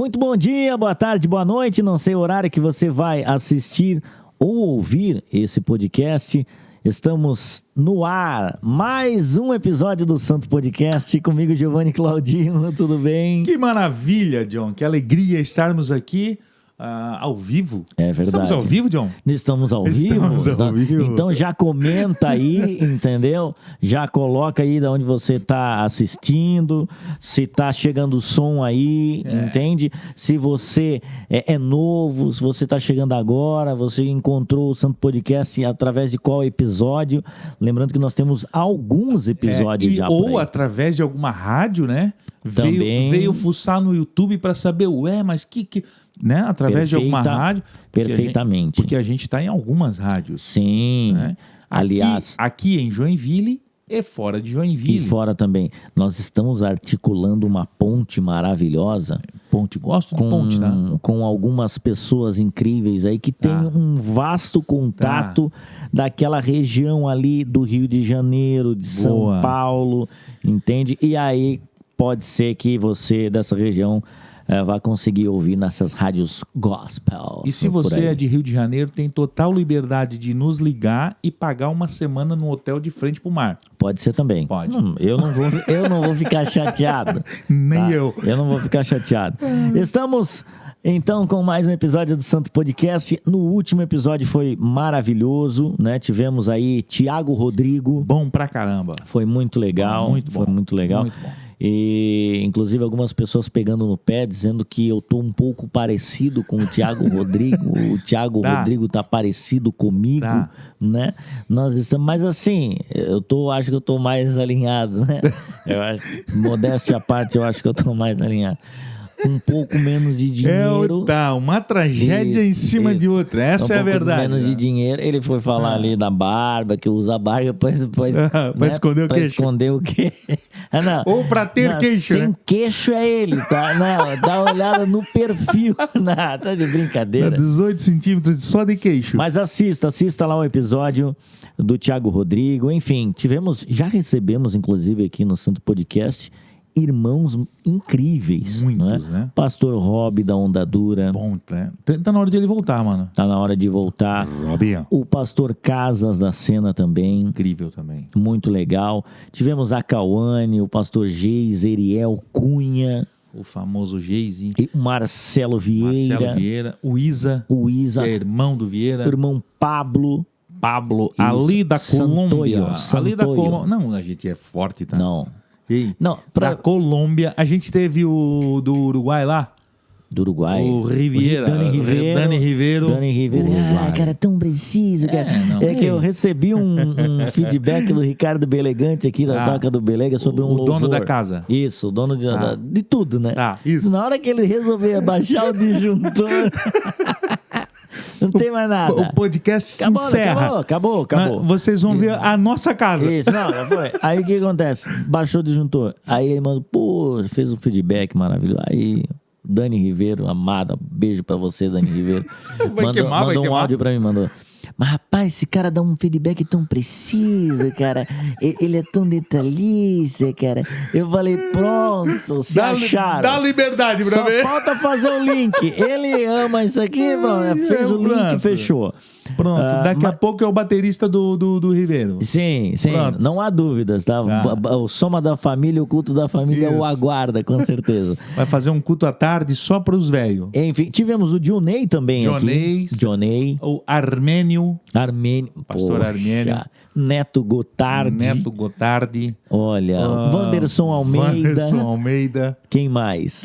Muito bom dia, boa tarde, boa noite. Não sei o horário que você vai assistir ou ouvir esse podcast. Estamos no ar. Mais um episódio do Santo Podcast. Comigo, Giovanni Claudino. Tudo bem? Que maravilha, John. Que alegria estarmos aqui ao vivo. É verdade. Estamos ao vivo, John? Estamos ao vivo. Então já comenta aí, entendeu? Já coloca aí de onde você está assistindo, se está chegando o som aí, entende? Se você é novo, se você está chegando agora, você encontrou o Santo Podcast através de qual episódio? Lembrando que nós temos alguns episódios já. Ou através de alguma rádio, né? Veio fuçar no YouTube para saber, mas que né? Através de alguma rádio. Perfeitamente. Porque a gente está em algumas rádios. Sim. Né? Aliás, aqui em Joinville e fora de Joinville. E fora também. Nós estamos articulando uma ponte maravilhosa. Gosto de ponte, tá? Com algumas pessoas incríveis aí que têm um vasto contato daquela região ali do Rio de Janeiro, de São Paulo, entende? E aí pode ser que você dessa região vai conseguir ouvir nessas rádios gospel. E se você é de Rio de Janeiro, tem total liberdade de nos ligar e pagar uma semana no hotel de frente pro mar. Pode ser também. Pode. Eu não vou ficar chateado. Nem eu. Eu não vou ficar chateado. Estamos, então, com mais um episódio do Santo Podcast. No último episódio foi maravilhoso, né? Tivemos aí Thiago Rodrigo. Bom pra caramba. Foi muito legal. Foi muito legal. Muito bom. E inclusive algumas pessoas pegando no pé, dizendo que eu tô um pouco parecido com o Thiago Rodrigo. O Thiago Rodrigo tá parecido comigo, né? Nós estamos, mas assim, acho que eu tô mais alinhado, né? Modéstia à parte, eu acho que eu tô mais alinhado. Um pouco menos de dinheiro. Uma tragédia em cima de outra. Essa é a verdade. Menos de dinheiro. Ele foi falar ali da barba, que usa a barba pra esconder o queixo. Pra esconder o queixo. Ou pra ter queixo, sem queixo é ele, tá? Não, dá uma olhada no perfil. Não, tá de brincadeira. 18 centímetros só de queixo. Mas assista lá o episódio do Thiago Rodrigo. Enfim, já recebemos, inclusive, aqui no Santo Podcast, irmãos incríveis. Muitos, né? Pastor Rob da Onda Dura. Bom, né? Tá na hora de ele voltar, mano. Tá na hora de voltar. Robinho. O pastor Casas da Sena também. Incrível também. Muito legal. Tivemos a Cauane, o pastor Geis, Eriel Cunha. O famoso Geise. E o Marcelo Vieira. O Isa. Que é irmão do Vieira. O irmão Pablo. Ali da Colômbia. Ali da Colômbia. Não, a gente é forte, tá? Não. Da Colômbia, a gente teve o do Uruguai lá. Do Uruguai. O Riviera. Dani Ribeiro. Cara, tão preciso, cara. Que eu recebi um feedback do Ricardo Belegante aqui da Toca do Belega sobre um louvor. O dono da casa. Isso, o dono de tudo, né? Isso. Na hora que ele resolveu abaixar o disjuntor... Não tem mais nada. O podcast se encerra. Acabou. Vocês vão ver a nossa casa. Isso, não, foi. Aí o que acontece? Baixou o disjuntor. Aí ele mandou, fez um feedback maravilhoso. Aí, Dani Ribeiro, amado, beijo pra você, Dani Ribeiro. Mandou um áudio pra mim, mandou. Mas, rapaz, esse cara dá um feedback tão preciso, cara. Ele é tão detalhista, cara. Eu falei, pronto, se acharam. Dá liberdade pra mim. Só falta fazer o link. Ele ama isso aqui, pronto. Fez o link e fechou. Pronto, daqui a pouco é o baterista do Ribeiro. Sim, pronto. Não há dúvidas, tá? O Soma da Família, o culto da família o aguarda, com certeza. Vai fazer um culto à tarde só para os velhos. Enfim, tivemos o Dionei também Dionei. O Armênio. Pastor Armênio. Neto Gotardi. Olha, Wanderson Almeida. Quem mais?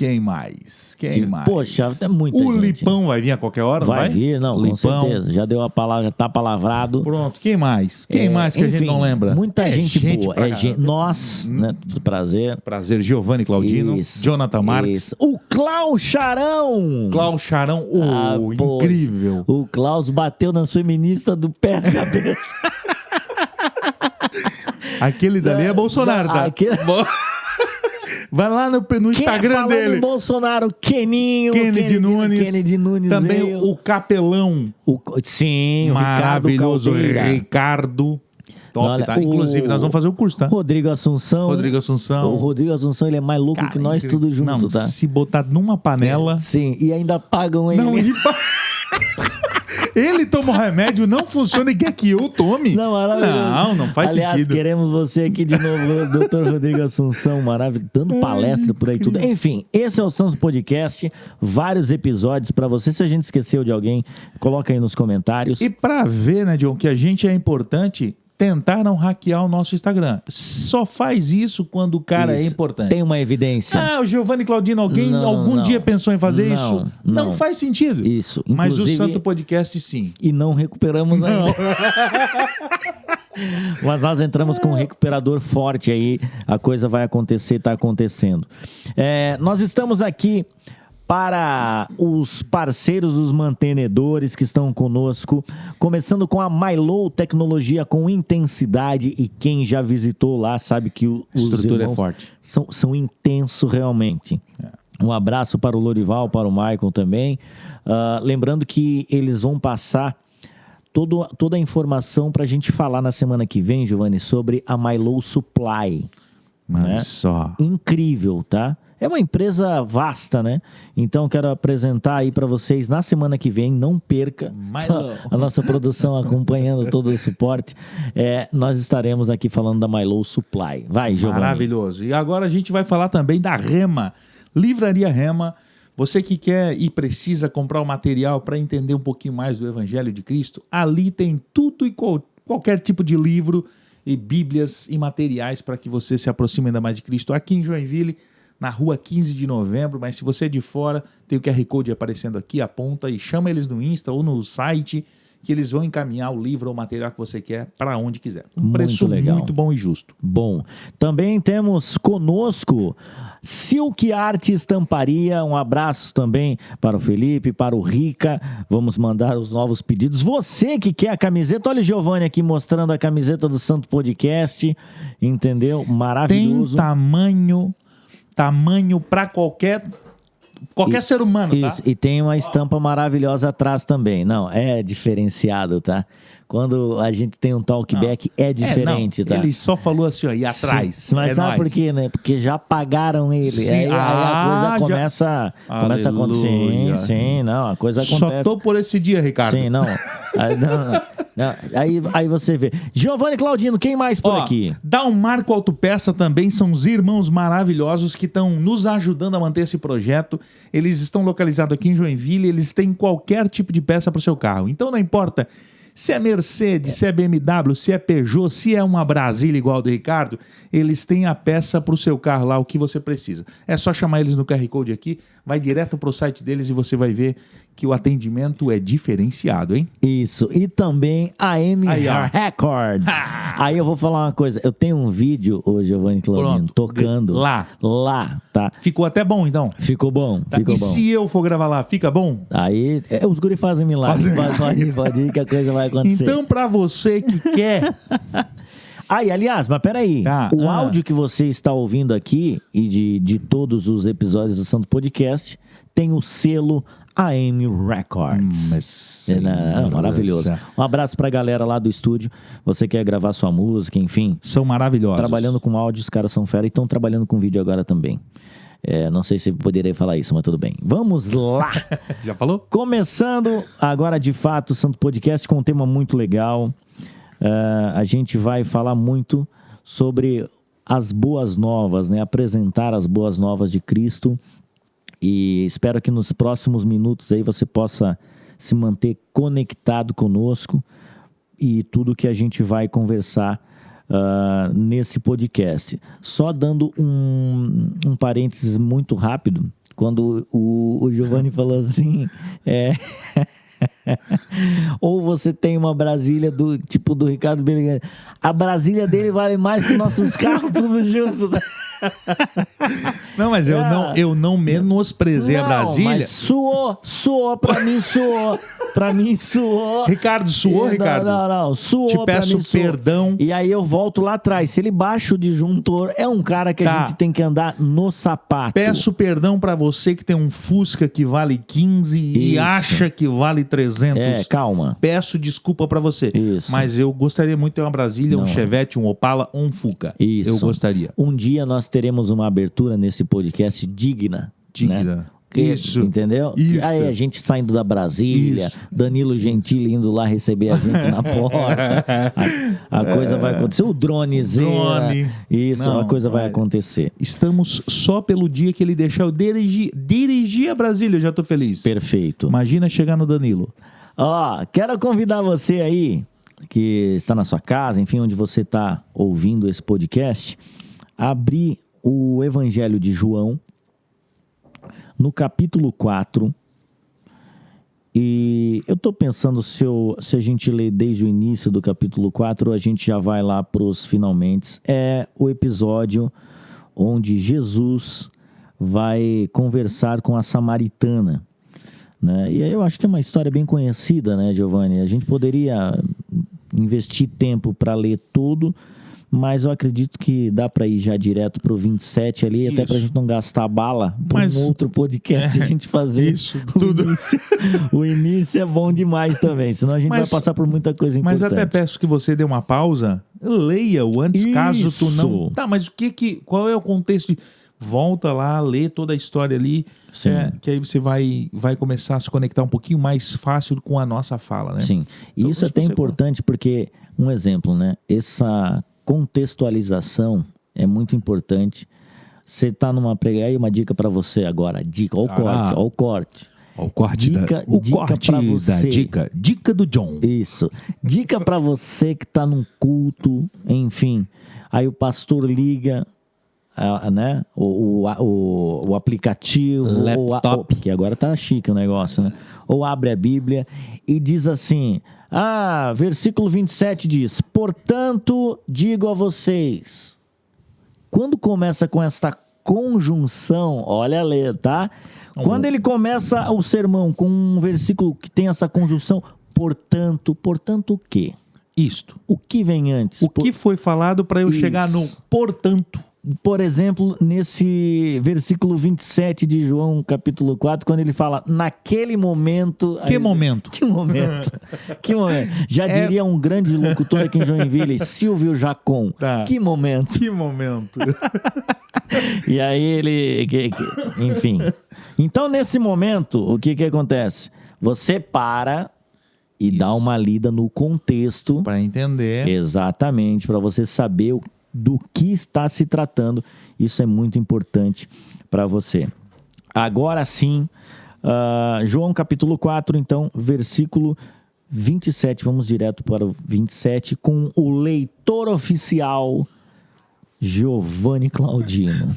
Poxa, é muita gente. O Lipão vai vir a qualquer hora, vai vir, não, com certeza. Já deu a palavra, tá palavrado. Pronto, quem mais? Que enfim, a gente não lembra? Muita gente boa. Nós, né? Prazer. Prazer, Giovanni Claudino. Jonathan Marques. O Klaus Charão. Incrível. O Klaus bateu nas feministas do pé da cabeça. Aquele dali é Bolsonaro, tá? Vai lá no Instagram dele. Bolsonaro, Kennedy Nunes. Também veio. o Capelão. Sim, maravilhoso o Ricardo. top, Olha, tá? Inclusive, nós vamos fazer o curso, tá? Rodrigo Assunção. O Rodrigo Assunção, ele é mais louco que nós tudo junto, não, tá? Se botar numa panela... Sim, e ainda pagam ele. Não, ele toma o remédio, não funciona e quer que eu tome? Não faz sentido. Aliás, queremos você aqui de novo, Dr. Rodrigo Assunção, maravilhoso, dando palestra por aí tudo. Enfim, esse é o Santos Podcast, vários episódios pra você. Se a gente esqueceu de alguém, coloca aí nos comentários. E pra ver, né, John, que a gente é importante... Tentaram hackear o nosso Instagram. Só faz isso quando o cara é importante. Tem uma evidência. O Giovanni Claudino, algum dia pensou em fazer isso? Não faz sentido. Isso. Mas o Santo Podcast, sim. E não recuperamos ainda. Mas nós entramos com um recuperador forte aí. A coisa vai acontecer, está acontecendo. Nós estamos aqui para os parceiros, os mantenedores que estão conosco, começando com a Mylow Tecnologia com intensidade, e quem já visitou lá sabe que a estrutura é forte. São intensos realmente. Um abraço para o Lorival, para o Michael também. Lembrando que eles vão passar toda a informação para a gente falar na semana que vem, Giovanni, sobre a Mylow Supply. Né? Só. Incrível, tá? É uma empresa vasta, né? Então, quero apresentar aí para vocês na semana que vem. Não perca a nossa produção acompanhando todo o suporte. Nós estaremos aqui falando da Mylow Supply. Vai, Giovanni. Maravilhoso. E agora a gente vai falar também da Rema. Livraria Rema. Você que quer e precisa comprar o material para entender um pouquinho mais do Evangelho de Cristo, ali tem tudo e qualquer tipo de livro e bíblias e materiais para que você se aproxime ainda mais de Cristo. Aqui em Joinville, na rua 15 de novembro, mas se você é de fora, tem o QR Code aparecendo aqui, aponta e chama eles no Insta ou no site, que eles vão encaminhar o livro ou o material que você quer para onde quiser. Um preço muito bom e justo. Bom. Também temos conosco Silk Art Estamparia. Um abraço também para o Felipe, para o Rica. Vamos mandar os novos pedidos. Você que quer a camiseta, olha o Giovanni aqui mostrando a camiseta do Santo Podcast. Entendeu? Maravilhoso. Tem tamanho para qualquer ser humano, tá? Isso, e tem uma estampa maravilhosa atrás também. Não, é diferenciado, tá? Quando a gente tem um talkback, é diferente, tá? Ele só falou assim, ó, e atrás. Sim, mas sabe por quê, né? Porque já pagaram ele. Aí a coisa começa a acontecer. Sim, não, a coisa acontece. Só tô por esse dia, Ricardo. Sim, não. Aí você vê. Giovanni Claudino, quem mais por aqui? Dá um Marco Autopeça também, são os irmãos maravilhosos que estão nos ajudando a manter esse projeto. Eles estão localizados aqui em Joinville, eles têm qualquer tipo de peça para o seu carro. Então não importa se é Mercedes, se é BMW, se é Peugeot, se é uma Brasília igual a do Ricardo, eles têm a peça para o seu carro lá, o que você precisa. É só chamar eles no QR Code aqui, vai direto para o site deles e você vai ver que o atendimento é diferenciado, hein? Isso. E também a M Records. Aí eu vou falar uma coisa. Eu tenho um vídeo hoje, Giovanni Claudino, tocando. Lá, tá? Ficou até bom, então? Ficou bom. Tá. Ficou bom. Se eu for gravar lá, fica bom? Aí, os guri fazem milagre. Pode ir que a coisa vai acontecer. Então, pra você que quer... Aliás, mas peraí. O áudio que você está ouvindo aqui e de todos os episódios do Santo Podcast tem o selo AM Records. Maravilhoso. Um abraço pra galera lá do estúdio. Você quer gravar sua música, enfim. São maravilhosos. Trabalhando com áudio, os caras são fera e estão trabalhando com vídeo agora também. Não sei se poderia falar isso, mas tudo bem. Vamos lá. Já falou? Começando agora, de fato, o Santo Podcast com um tema muito legal. A gente vai falar muito sobre as boas novas, né? Apresentar as boas novas de Cristo. E espero que nos próximos minutos aí você possa se manter conectado conosco e tudo que a gente vai conversar nesse podcast. Só dando um parênteses muito rápido, quando o Giovanni falou assim, ou você tem uma Brasília do tipo do Ricardo Bergani, a Brasília dele vale mais que nossos carros tudo juntos. Não, mas eu não menosprezei a Brasília. Mas suou, pra mim suou. Pra mim suou. Ricardo, suou, Ricardo? Não. Suou. Te peço perdão. E aí eu volto lá atrás. Se ele baixa o disjuntor, é um cara que a gente tem que andar no sapato. Peço perdão pra você que tem um Fusca que vale 15 e acha que vale 300. Calma. Peço desculpa pra você. Isso. Mas eu gostaria muito de ter uma Brasília, um Chevette, um Opala ou um Fuca. Isso. Eu gostaria. Um dia nós teremos uma abertura nesse podcast digna. Né? Isso. Entendeu? Isso. Aí a gente saindo da Brasília, Danilo Gentili indo lá receber a gente na porta. A coisa vai acontecer. O dronezinho. Isso, a coisa vai acontecer. Estamos só pelo dia que ele deixar eu dirigir a Brasília, eu já tô feliz. Perfeito. Imagina chegar no Danilo. Quero convidar você aí, que está na sua casa, enfim, onde você está ouvindo esse podcast, a abrir o Evangelho de João, no capítulo 4, e eu estou pensando se a gente lê desde o início do capítulo 4, a gente já vai lá para os finalmente. É o episódio onde Jesus vai conversar com a samaritana, né? E aí eu acho que é uma história bem conhecida, né, Giovanni? A gente poderia investir tempo para ler tudo, mas eu acredito que dá para ir já direto pro 27 ali, até pra gente não gastar bala para um outro podcast a gente fazer isso tudo. O início é bom demais também, senão a gente vai passar por muita coisa importante. Mas até peço que você dê uma pausa, leia-o antes, caso tu não... Tá, mas qual é o contexto de... Volta lá, lê toda a história ali, que aí você vai começar a se conectar um pouquinho mais fácil com a nossa fala, né? Sim, e então, isso é até importante porque, um exemplo, né? Essa contextualização é muito importante. Você está numa pregação, aí uma dica para você agora, dica, ó o corte. O corte dica da dica. Dica do John. Isso. Dica para você que está num culto, enfim. Aí o pastor liga, né? O aplicativo, laptop, que agora tá chique o negócio, né? Ou abre a Bíblia e diz assim: versículo 27 diz: portanto, digo a vocês. Quando começa com esta conjunção, olha a letra, tá? Quando ele começa o sermão com um versículo que tem essa conjunção, portanto o quê? Isto. O que vem antes? O que foi falado para eu chegar no portanto? Por exemplo, nesse versículo 27 de João, capítulo 4, quando ele fala, naquele momento... Que momento? Que momento? Que momento? Já diria um grande locutor aqui em Joinville, Silvio Jacon. Tá. Que momento? Que momento? E aí ele... Enfim. Então, nesse momento, o que acontece? Você para e dá uma lida no contexto. Para entender. Exatamente, para você saber do que está se tratando. Isso é muito importante para você. Agora sim, João capítulo 4, então, versículo 27. Vamos direto para o 27 com o leitor oficial Giovanni Claudino.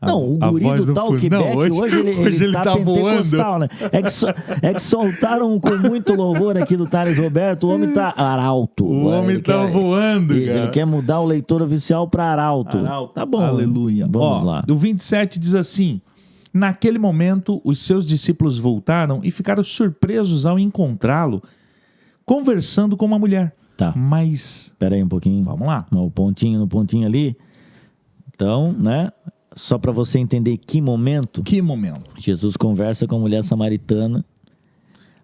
Não, o guri do Talkback, hoje ele tá pentecostal, né? É que soltaram com muito louvor aqui do Thales Roberto, o homem tá arauto. O homem tá voando, cara. Ele quer mudar o leitor oficial para arauto. Tá bom. Aleluia. Vamos lá. O 27 diz assim: naquele momento, os seus discípulos voltaram e ficaram surpresos ao encontrá-lo conversando com uma mulher. Tá. Mas... Espera aí um pouquinho. Vamos lá. No pontinho ali. Então, né? Só para você entender que momento. Que momento? Jesus conversa com a mulher samaritana.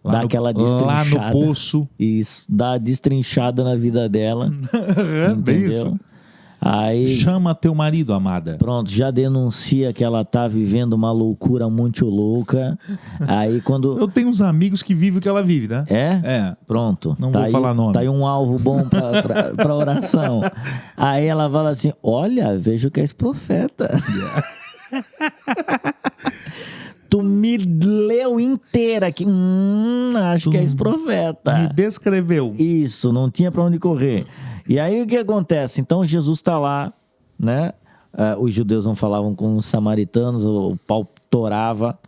Dá aquela destrinchada. Lá no poço. Isso. Dá a destrinchada na vida dela. Entendeu? Isso. Aí, chama teu marido, amada. Pronto, já denuncia que ela tá vivendo uma loucura muito louca. Aí quando... Eu tenho uns amigos que vivem o que ela vive, né? É? Pronto. Não vou falar nome. Tá aí um alvo bom pra oração. Aí ela fala assim, olha, vejo que és profeta. Tu me leu inteira aqui. Acho que és profeta. Me descreveu. Isso, não tinha pra onde correr. E aí o que acontece? Então Jesus está lá, né? Os judeus não falavam com os samaritanos, o pau torava.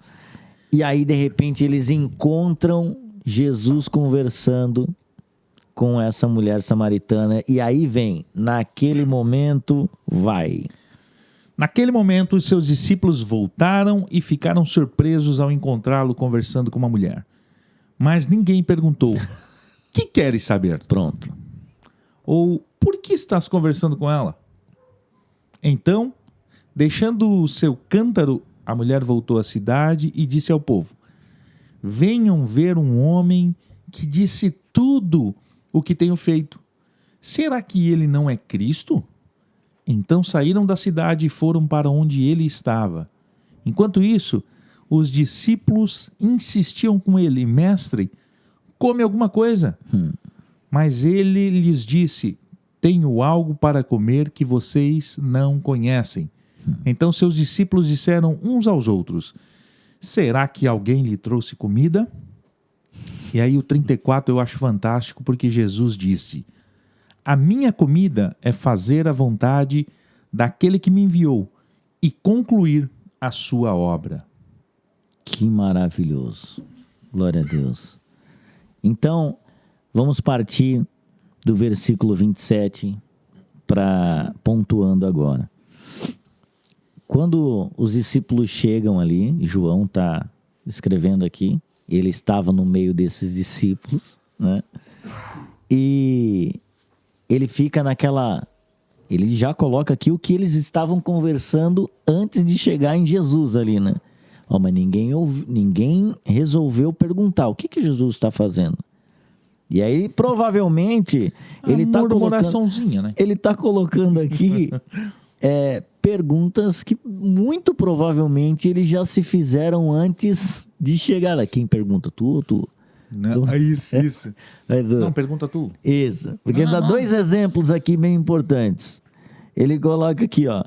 E aí, de repente, eles encontram Jesus conversando com essa mulher samaritana. E aí vem, naquele momento, vai. Naquele momento, os seus discípulos voltaram e ficaram surpresos ao encontrá-lo conversando com uma mulher. mas ninguém perguntou: que queres saber? Pronto. Ou por que estás conversando com ela? Então, deixando o seu cântaro, a mulher voltou à cidade e disse ao povo: venham ver um homem que disse tudo o que tenho feito. Será que ele não é Cristo? Então saíram da cidade e foram para onde ele estava. Enquanto isso, os discípulos insistiam com ele: mestre, come alguma coisa. Mas ele lhes disse: tenho algo para comer que vocês não conhecem. Então seus discípulos disseram uns aos outros: será que alguém lhe trouxe comida? E aí o 34 eu acho fantástico, porque Jesus disse: a minha comida é fazer a vontade daquele que me enviou e concluir a sua obra. Que maravilhoso. Glória a Deus. Então, vamos partir do versículo 27 para pontuando agora. Quando os discípulos chegam ali, João está escrevendo aqui, ele estava no meio desses discípulos, né? E ele fica naquela... Ele já coloca aqui o que eles estavam conversando antes de chegar em Jesus ali, né? Mas ninguém resolveu perguntar o que Jesus está fazendo. E aí, provavelmente, ele está colocando, né? Ele está colocando aqui perguntas que muito provavelmente eles já se fizeram antes de chegar lá. Quem pergunta? Tu ou tu? Não, isso. Não, pergunta tu. Isso. Porque dá dois exemplos aqui bem importantes. Ele coloca aqui, ó.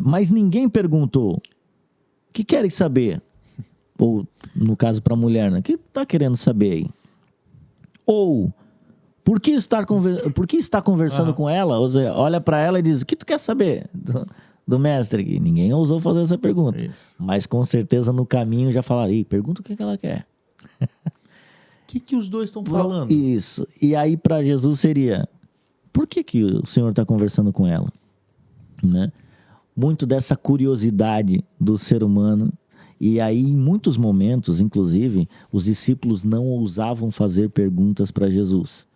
Mas ninguém perguntou. O que querem saber? Ou, no caso, para a mulher, né? O que está querendo saber aí? Ou, por que está conversando com ela? Ou seja, olha para ela e diz: o que tu quer saber do mestre aqui? Ninguém ousou fazer essa pergunta. Isso. Mas com certeza no caminho já falaram: pergunta o que ela quer. O que os dois estão falando? Isso. E aí para Jesus seria: por que o Senhor está conversando com ela? Né? Muito dessa curiosidade do ser humano. E aí, em muitos momentos, inclusive, os discípulos não ousavam fazer perguntas para Jesus.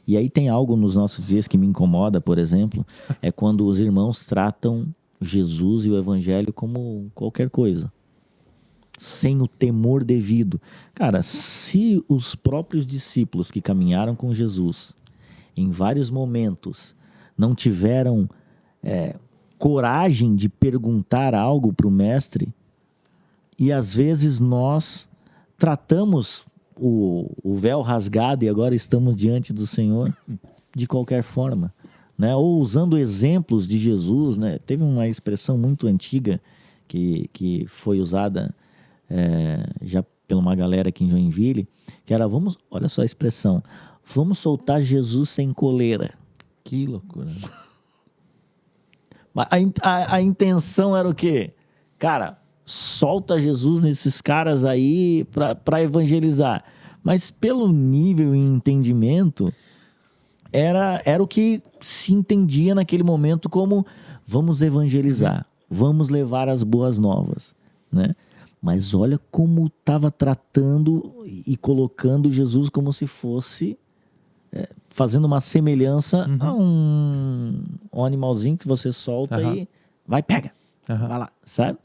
E aí tem algo nos nossos dias que me incomoda, por exemplo, é quando os irmãos tratam Jesus e o evangelho como qualquer coisa, sem o temor devido. Cara, se os próprios discípulos que caminharam com Jesus, em vários momentos, não tiveram coragem de perguntar algo para o mestre, e às vezes nós tratamos o véu rasgado e agora estamos diante do Senhor de qualquer forma, né? Ou usando exemplos de Jesus, né? Teve uma expressão muito antiga que foi usada já por uma galera aqui em Joinville, que era: olha só a expressão, vamos soltar Jesus sem coleira. Que loucura. A intenção era o quê? Cara, solta Jesus nesses caras aí para evangelizar. Mas pelo nível e entendimento, era o que se entendia naquele momento como: vamos evangelizar, vamos levar as boas novas, né? Mas olha como estava tratando e colocando Jesus como se fosse... fazendo uma semelhança a um animalzinho que você solta e vai, pega, vai lá, sabe?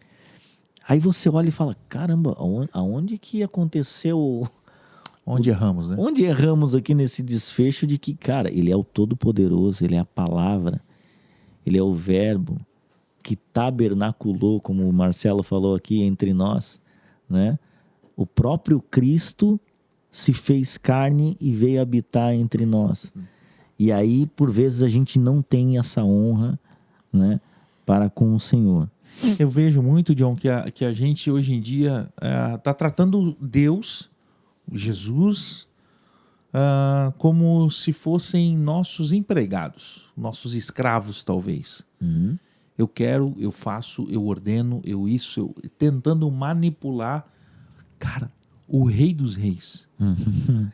Aí você olha e fala: caramba, aonde que aconteceu... Onde erramos, né? Onde erramos aqui nesse desfecho de que, cara, ele é o Todo-Poderoso, ele é a palavra, ele é o verbo que tabernaculou, como o Marcelo falou aqui, entre nós, né? O próprio Cristo se fez carne e veio habitar entre nós. E aí, por vezes, a gente não tem essa honra, né, para com o Senhor. Eu vejo muito, John, que a gente hoje em dia está tratando Deus, Jesus, como se fossem nossos empregados, nossos escravos, talvez. Eu quero, eu faço, eu ordeno, tentando manipular, cara, o Rei dos Reis.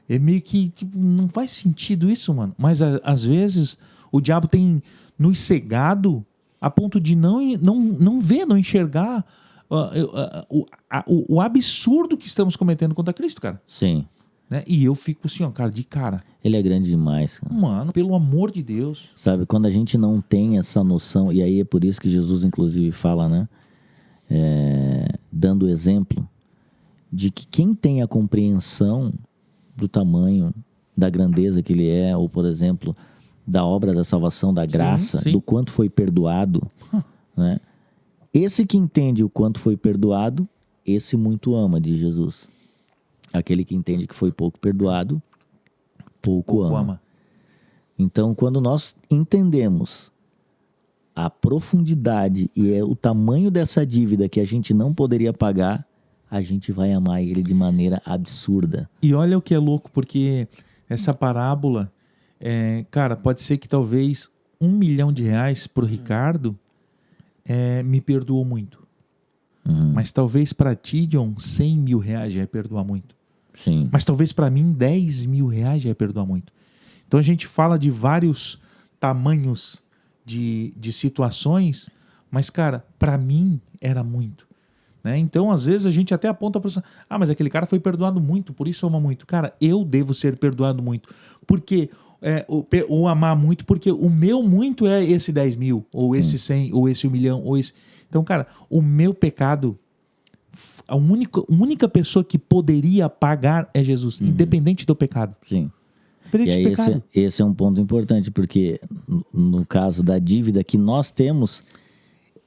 É meio que, não faz sentido isso, mano. Mas às vezes o diabo tem nos cegado a ponto de não ver, não enxergar o absurdo que estamos cometendo contra Cristo, cara. Sim. Né? E eu fico assim, ó, cara, de cara. Ele é grande demais, cara. Mano, pelo amor de Deus. Sabe, quando a gente não tem essa noção, e aí é por isso que Jesus inclusive fala, né? Dando exemplo de que quem tem a compreensão do tamanho, da grandeza que ele é, ou por exemplo, da obra da salvação, da graça, sim. do quanto foi perdoado, né? Esse que entende o quanto foi perdoado, esse muito ama, diz Jesus. Aquele que entende que foi pouco perdoado, pouco ama. Então, quando nós entendemos a profundidade e o tamanho dessa dívida que a gente não poderia pagar, a gente vai amar ele de maneira absurda. E olha o que é louco, porque essa parábola, cara, pode ser que talvez R$1 milhão pro Ricardo me perdoou muito. Mas talvez para ti, John, R$100 mil já é perdoar muito. Sim. Mas talvez para mim R$10 mil já é perdoar muito. Então a gente fala de vários tamanhos de situações, mas cara, para mim era muito. Né? Então às vezes a gente até aponta para mas aquele cara foi perdoado muito, por isso ama muito. Cara, eu devo ser perdoado muito. Porque ou amar muito, porque o meu muito é esse 10 mil, ou esse 100, ou esse 1 milhão, ou esse... Então, cara, o meu pecado, a única pessoa que poderia pagar é Jesus, independente do pecado. Sim. Independente E do aí pecado. esse é um ponto importante, porque no caso da dívida que nós temos...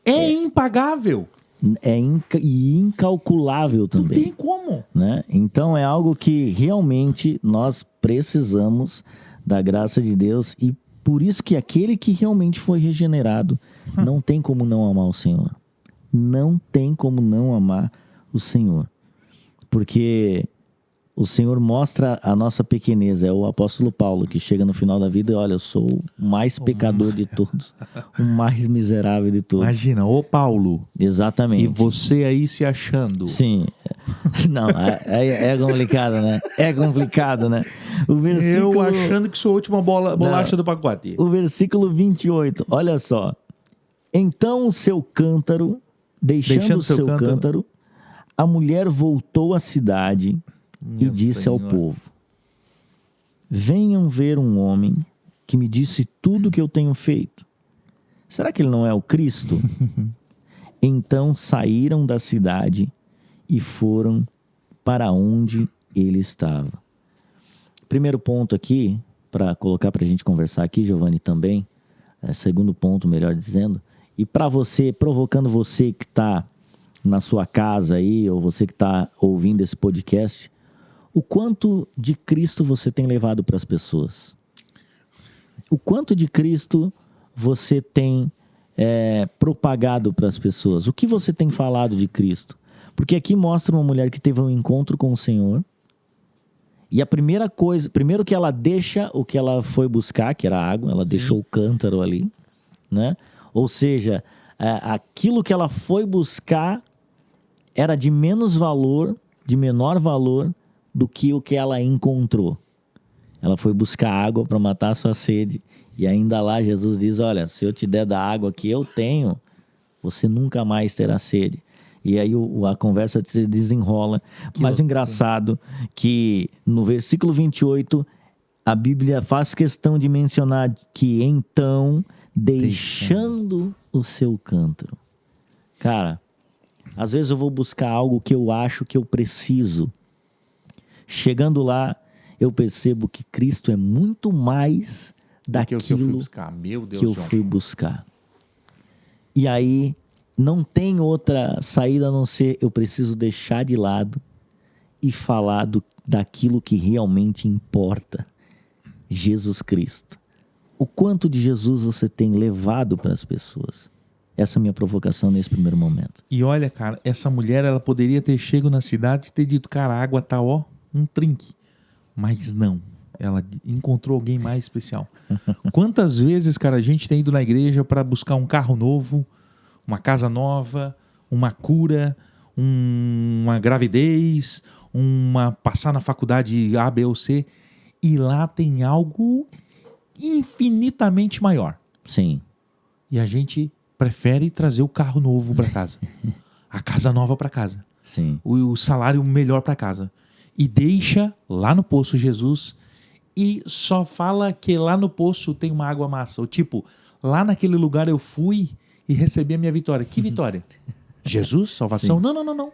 É impagável. E incalculável também. Não tem como. Né? Então é algo que realmente nós precisamos da graça de Deus, e por isso que aquele que realmente foi regenerado não tem como não amar o Senhor. Não tem como não amar o Senhor. Porque o Senhor mostra a nossa pequeneza. É o apóstolo Paulo que chega no final da vida e olha, eu sou o mais pecador de todos, o mais miserável de todos. Imagina, ô Paulo. Exatamente. E você aí se achando. Sim. Não, é complicado, né? É complicado, né? O versículo... Eu achando que sou a última bolacha do pacote. O versículo 28, olha só. Então o seu cântaro, deixando o seu cântaro, a mulher voltou à cidade e disse ao povo: venham ver um homem que me disse tudo o que eu tenho feito. Será que ele não é o Cristo? Então saíram da cidade e foram para onde ele estava. Primeiro ponto aqui, para colocar para a gente conversar aqui, Giovanni, também, segundo ponto, melhor dizendo, e para você, provocando você que está na sua casa aí, ou você que está ouvindo esse podcast, o quanto de Cristo você tem levado para as pessoas? O quanto de Cristo você tem propagado para as pessoas? O que você tem falado de Cristo? Porque aqui mostra uma mulher que teve um encontro com o Senhor, e a primeira coisa, primeiro que ela deixa o que ela foi buscar, que era água, ela deixou o cântaro ali, né? Ou seja, aquilo que ela foi buscar era de menos valor, de menor valor do que o que ela encontrou. Ela foi buscar água para matar a sua sede, e ainda lá Jesus diz: olha, se eu te der da água que eu tenho, você nunca mais terá sede. E aí a conversa se desenrola. Mas engraçado que no versículo 28, a Bíblia faz questão de mencionar que então, deixando o seu cântaro. Cara, às vezes eu vou buscar algo que eu acho que eu preciso. Chegando lá, eu percebo que Cristo é muito mais daquilo que eu fui buscar. Meu Deus, que eu fui buscar. E aí não tem outra saída a não ser eu preciso deixar de lado e falar daquilo que realmente importa. Jesus Cristo. O quanto de Jesus você tem levado para as pessoas? Essa é a minha provocação nesse primeiro momento. E olha, cara, essa mulher, ela poderia ter chegado na cidade e ter dito: cara, a água tá, um trinque. Mas não. Ela encontrou alguém mais especial. Quantas vezes, cara, a gente tem ido na igreja para buscar um carro novo, uma casa nova, uma cura, uma gravidez, passar na faculdade A, B ou C, e lá tem algo infinitamente maior. Sim. E a gente prefere trazer o carro novo para casa, a casa nova para casa, sim, o salário melhor para casa. e deixa lá no poço Jesus e só fala que lá no poço tem uma água massa. Ou tipo, lá naquele lugar eu fui e recebi a minha vitória. Que vitória? Jesus? Salvação? Sim. Não.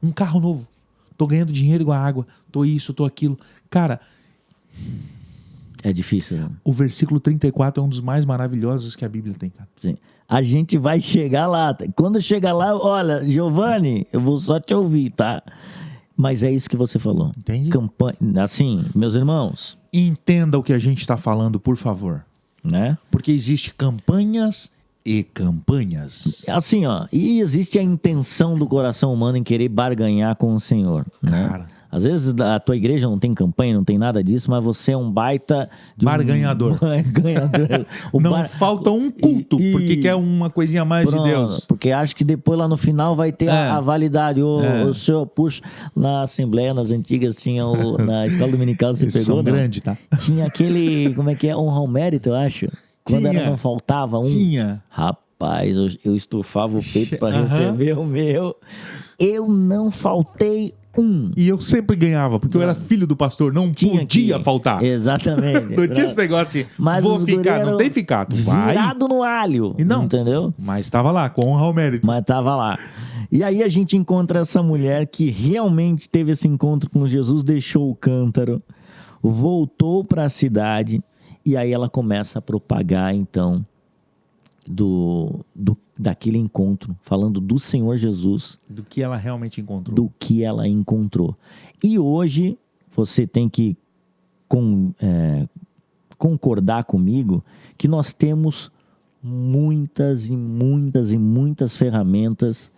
Um carro novo. Tô ganhando dinheiro igual a água. Tô isso, tô aquilo. Cara, É difícil, né? o versículo 34 é um dos mais maravilhosos que a Bíblia tem, cara. Sim. A gente vai chegar lá. Quando chegar lá, olha, Giovanni, eu vou só te ouvir, tá? Mas é isso que você falou. Entende? Campanha, assim, meus irmãos, Entenda o que a gente está falando, por favor. né? Porque existe campanhas e campanhas. Assim, ó, e existe a intenção do coração humano em querer barganhar com o Senhor, né? Cara. Às vezes a tua igreja não tem campanha, não tem nada disso, mas você é um baita de Barganhador. Barganhador. Não falta um culto, porque quer uma coisinha a mais Pronto, de Deus. porque acho que depois lá no final vai ter É. a validade. O senhor, puxa, na Assembleia, nas antigas, tinha na Escola Dominical, você Eles pegou, são não? grandes, tá? Tinha aquele, como é que é? Honra ao mérito, eu acho. Quando Tinha. não faltava um. Tinha. Rapaz, eu estufava o peito para Aham. receber o meu. Eu não faltei um. E eu sempre ganhava, porque eu era filho do pastor, não Tinha podia que- faltar. Exatamente. Não tinha esse negócio de Mas vou os ficar, guri não eram tem ficar, tu vai. virado no alho, E não. entendeu? Mas estava lá, com honra ao mérito. Mas tava lá. E aí a gente encontra essa mulher que realmente teve esse encontro com Jesus, deixou o cântaro, voltou para a cidade e aí ela começa a propagar então daquele encontro, falando do Senhor Jesus, Do que ela realmente encontrou. do que ela encontrou. E hoje você tem que concordar comigo que nós temos muitas e muitas e muitas ferramentas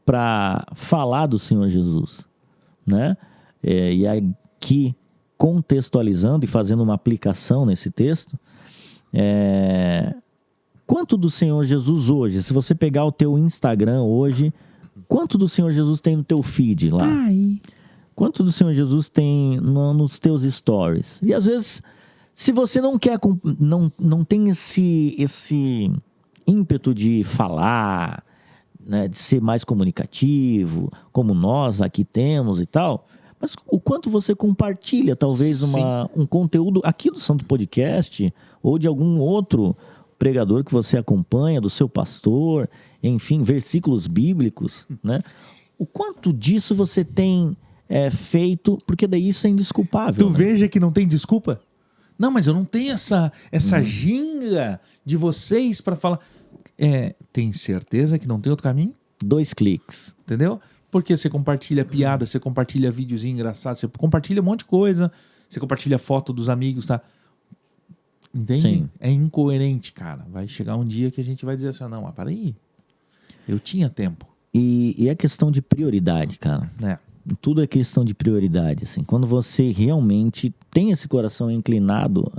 para falar do Senhor Jesus, né? E aqui, contextualizando e fazendo uma aplicação nesse texto, quanto do Senhor Jesus hoje? Se você pegar o teu Instagram hoje, quanto do Senhor Jesus tem no teu feed lá? Ai. Quanto do Senhor Jesus tem nos teus stories? E às vezes, se você não quer, não tem esse ímpeto de falar, né, de ser mais comunicativo, como nós aqui temos e tal, mas o quanto você compartilha, talvez, um conteúdo aqui do Santo Podcast ou de algum outro pregador que você acompanha, do seu pastor, enfim, versículos bíblicos, né? O quanto disso você tem feito, porque daí isso é indesculpável. Tu né? veja que não tem desculpa? Não, mas eu não tenho essa ginga de vocês para falar. Tem certeza que não tem outro caminho? 2 cliques. Entendeu? Porque você compartilha piada, você compartilha videozinho engraçado, você compartilha um monte de coisa, você compartilha foto dos amigos, tá? Entende? Sim. É incoerente, cara. Vai chegar um dia que a gente vai dizer assim, não, mas peraí, eu tinha tempo. E é questão de prioridade, cara. Né? Tudo é questão de prioridade, assim. Quando você realmente tem esse coração inclinado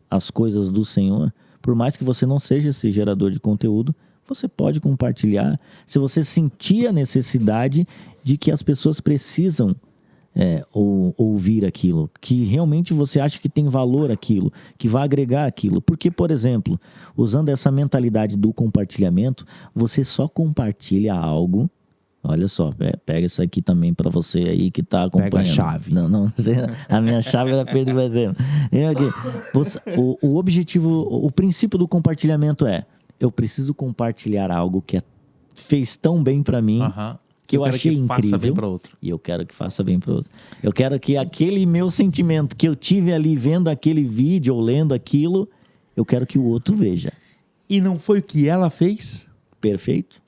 às coisas do Senhor, por mais que você não seja esse gerador de conteúdo, você pode compartilhar. Se você sentir a necessidade de que as pessoas precisam ouvir aquilo, que realmente você acha que tem valor aquilo, que vai agregar aquilo. Porque, por exemplo, usando essa mentalidade do compartilhamento, você só compartilha algo. Olha só, pega isso aqui também para você aí que tá acompanhando. Pega a chave. Não, a minha chave é da Pedro Bezerra. O objetivo, o princípio do compartilhamento eu preciso compartilhar algo que fez tão bem para mim, que eu achei incrível. Faça bem para outro. E eu quero que faça bem para outro. Eu quero que aquele meu sentimento que eu tive ali vendo aquele vídeo ou lendo aquilo, eu quero que o outro veja. E não foi o que ela fez? Perfeito?